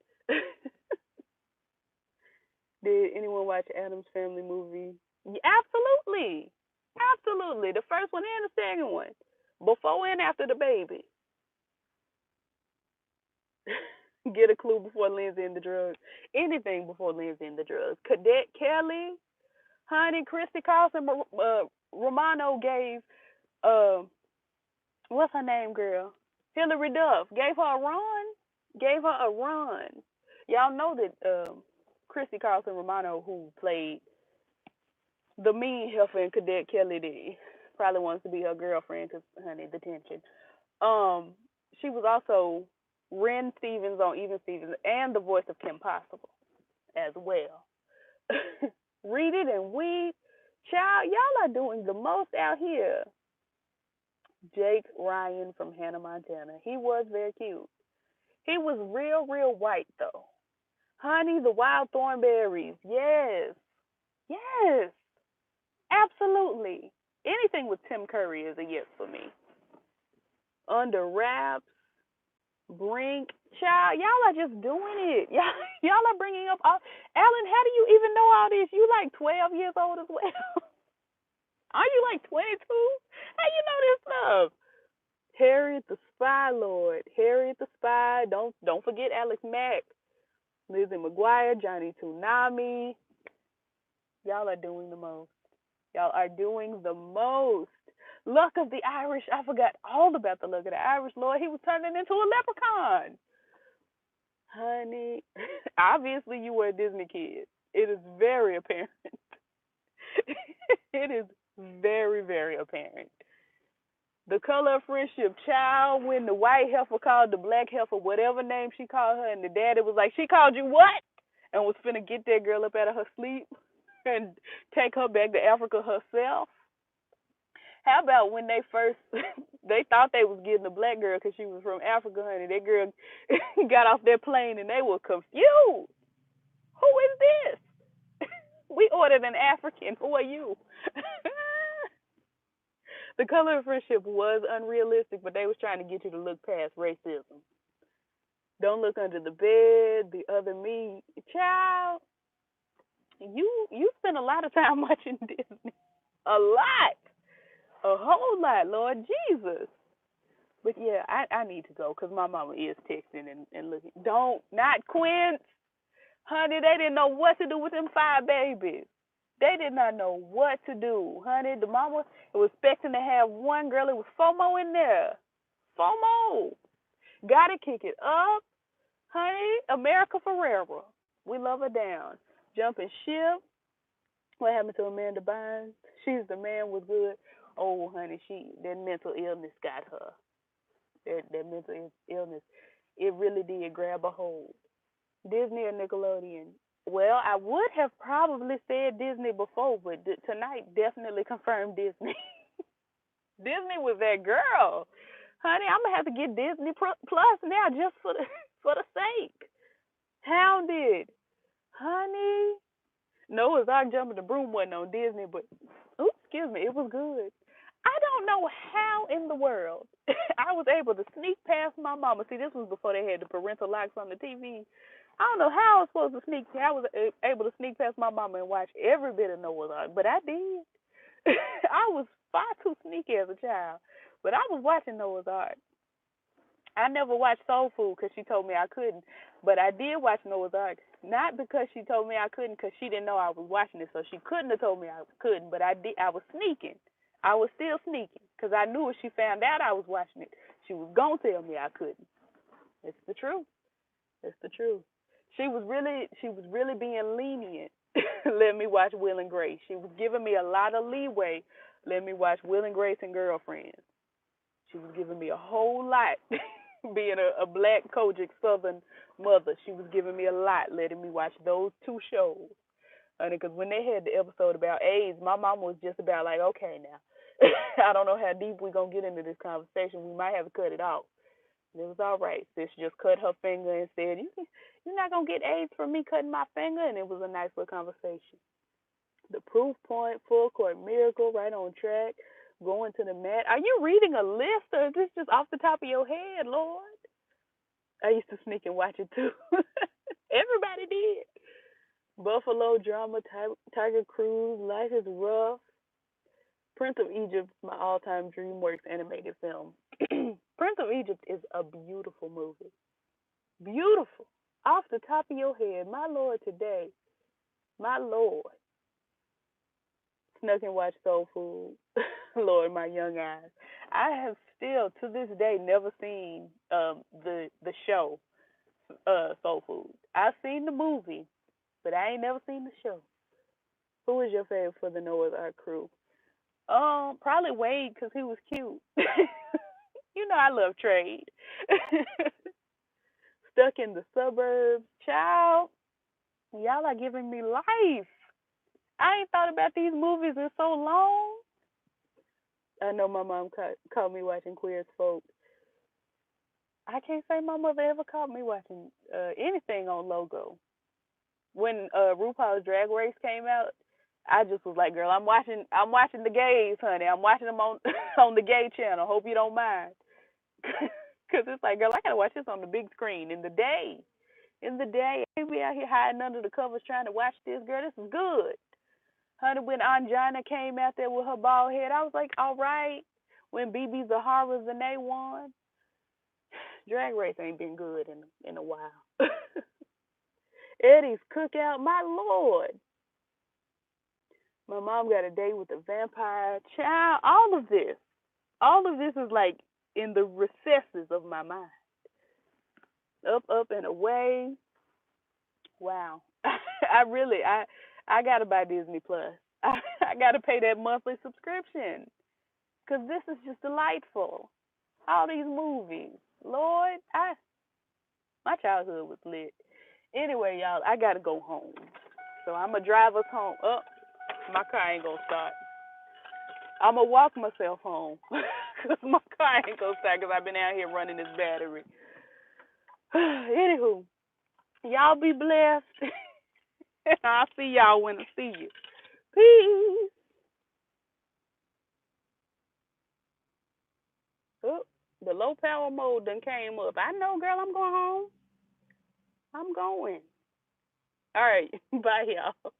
Did anyone watch Addams Family movie? Yeah, absolutely. Absolutely. The first one and the second one. Before and after the baby. Get a clue before Lindsay and the drugs. Anything before Lindsay and the drugs. Cadet Kelly, honey, Christy Carlson, Romano gave, uh, what's her name, girl? Hillary Duff. Gave her a run. Gave her a run. Y'all know that Christy Carlson Romano, who played the mean heifer in Cadet Kelly, did probably wants to be her girlfriend because, honey, the tension. Um, she was also Ren Stevens on Even Stevens and the voice of Kim Possible as well. Read it and weep. Child, y'all are doing the most out here. Jake Ryan from Hannah Montana. He was very cute. He was real, real white though. Honey, the Wild Thornberries. Yes. Yes. Absolutely. Anything with Tim Curry is a yes for me. Under Wraps, Brink. Child, y'all are just doing it. Y'all are bringing up all. Alan, how do you even know all this? You like 12 years old as well. Are you like 22? How you know this stuff? Harriet the Spy Lord. Harriet the Spy. Don't forget Alex Mack. Lizzie McGuire, Johnny Tsunami. Y'all are doing the most. Y'all are doing the most. Luck of the Irish. I forgot all about the Luck of the Irish, Lord. He was turning into a leprechaun. Honey, obviously you were a Disney kid. It is very apparent. It is very, very apparent. The Color of Friendship, child, when the white heifer called the black heifer whatever name she called her, and the daddy was like, she called you what? And was finna get that girl up out of her sleep and take her back to Africa herself. How about when they first, they thought they was getting a black girl because she was from Africa, honey. That girl got off that plane and they were confused. Who is this? We ordered an African. Who are you? The color of friendship was unrealistic, but they was trying to get you to look past racism. Don't look under the bed. The other me, child. You spend a lot of time watching Disney. A lot, a whole lot, Lord Jesus. But yeah, I need to go because my mama is texting and looking. Don't, not Quince. Honey, they didn't know what to do with them 5 babies. They did not know what to do, honey. The mama was expecting to have one girl. It was FOMO in there. FOMO. Gotta kick it up, honey. America Ferrera. We love her down. Jumping ship. What happened to Amanda Bynes? She's the man with good. Oh, honey, that mental illness got her. That mental illness, it really did grab a hold. Disney or Nickelodeon? Well, I would have probably said Disney before, but tonight definitely confirmed Disney. Disney was that girl, honey. I'm gonna have to get Disney Plus now just for the for the sake. Hounded, honey. Noah's Ark jumping the broom wasn't on Disney, but oops, excuse me, it was good. I don't know how in the world I was able to sneak past my mama. See, this was before they had the parental locks on the TV. I don't know how I was supposed to sneak. I was able to sneak past my mama and watch every bit of Noah's Ark, but I did. I was far too sneaky as a child, but I was watching Noah's Ark. I never watched Soul Food because she told me I couldn't, but I did watch Noah's Ark. Not because she told me I couldn't, because she didn't know I was watching it, so she couldn't have told me I couldn't. But I did. I was sneaking. I was still sneaking because I knew if she found out I was watching it, she was gonna tell me I couldn't. It's the truth. It's the truth. She was really being lenient. Let me watch Will and Grace. She was giving me a lot of leeway. Let me watch Will and Grace and Girlfriends. She was giving me a whole lot. Being a black Kojic Southern mother, she was giving me a lot, letting me watch those two shows. Because when they had the episode about AIDS, my mom was just about like, okay, now, I don't know how deep we're going to get into this conversation. We might have to cut it off. And it was all right. Sis just cut her finger and said, you're not going to get AIDS from me cutting my finger. And it was a nice little conversation. The Proof Point, Full Court Miracle, right on track. Going to the mat. Are you reading a list or is this just off the top of your head, Lord? I used to sneak and watch it too. Everybody did. Buffalo Drama, Tiger Cruise, Life is Rough, Prince of Egypt, my all-time DreamWorks animated film. Prince of Egypt is a beautiful movie. Beautiful. Off the top of your head, my Lord today, my Lord. Snuck and watched Soul Food. Lord, my young eyes. I have still, to this day, never seen the show, Soul Food. I've seen the movie, but I ain't never seen the show. Who is your favorite for the Noah's Ark crew? Probably Wade because he was cute. You know I love trade. Stuck in the suburbs, child. Y'all are giving me life. I ain't thought about these movies in so long. I know my mom caught me watching Queer as Folk. I can't say my mother ever caught me watching anything on Logo. When RuPaul's Drag Race came out, I just was like, "Girl, I'm watching the gays, honey. I'm watching them on on the gay channel. Hope you don't mind." Cause it's like, girl, I gotta watch this on the big screen in the day. In the day, I be out here hiding under the covers trying to watch this. Girl, this is good. Honey, when Anjana came out there with her bald head, I was like, all right. When BB Zahara's and they won, Drag Race ain't been good in a while. Eddie's Cookout, my Lord. My mom got a date with a vampire. Child, all of this is like in the recesses of my mind. Up, up, and away. Wow. I gotta buy Disney Plus. I gotta pay that monthly subscription because this is just delightful. All these movies, Lord, my childhood was lit. Anyway, y'all, I gotta go home, so I'm gonna drive us home. Oh, my car ain't gonna start. I'm going to walk myself home because my car ain't going to start because I've been out here running this battery. Anywho, y'all be blessed. I'll see y'all when I see you. Peace. Oh, the low power mode done came up. I know, girl, I'm going home. I'm going. All right. Bye, y'all.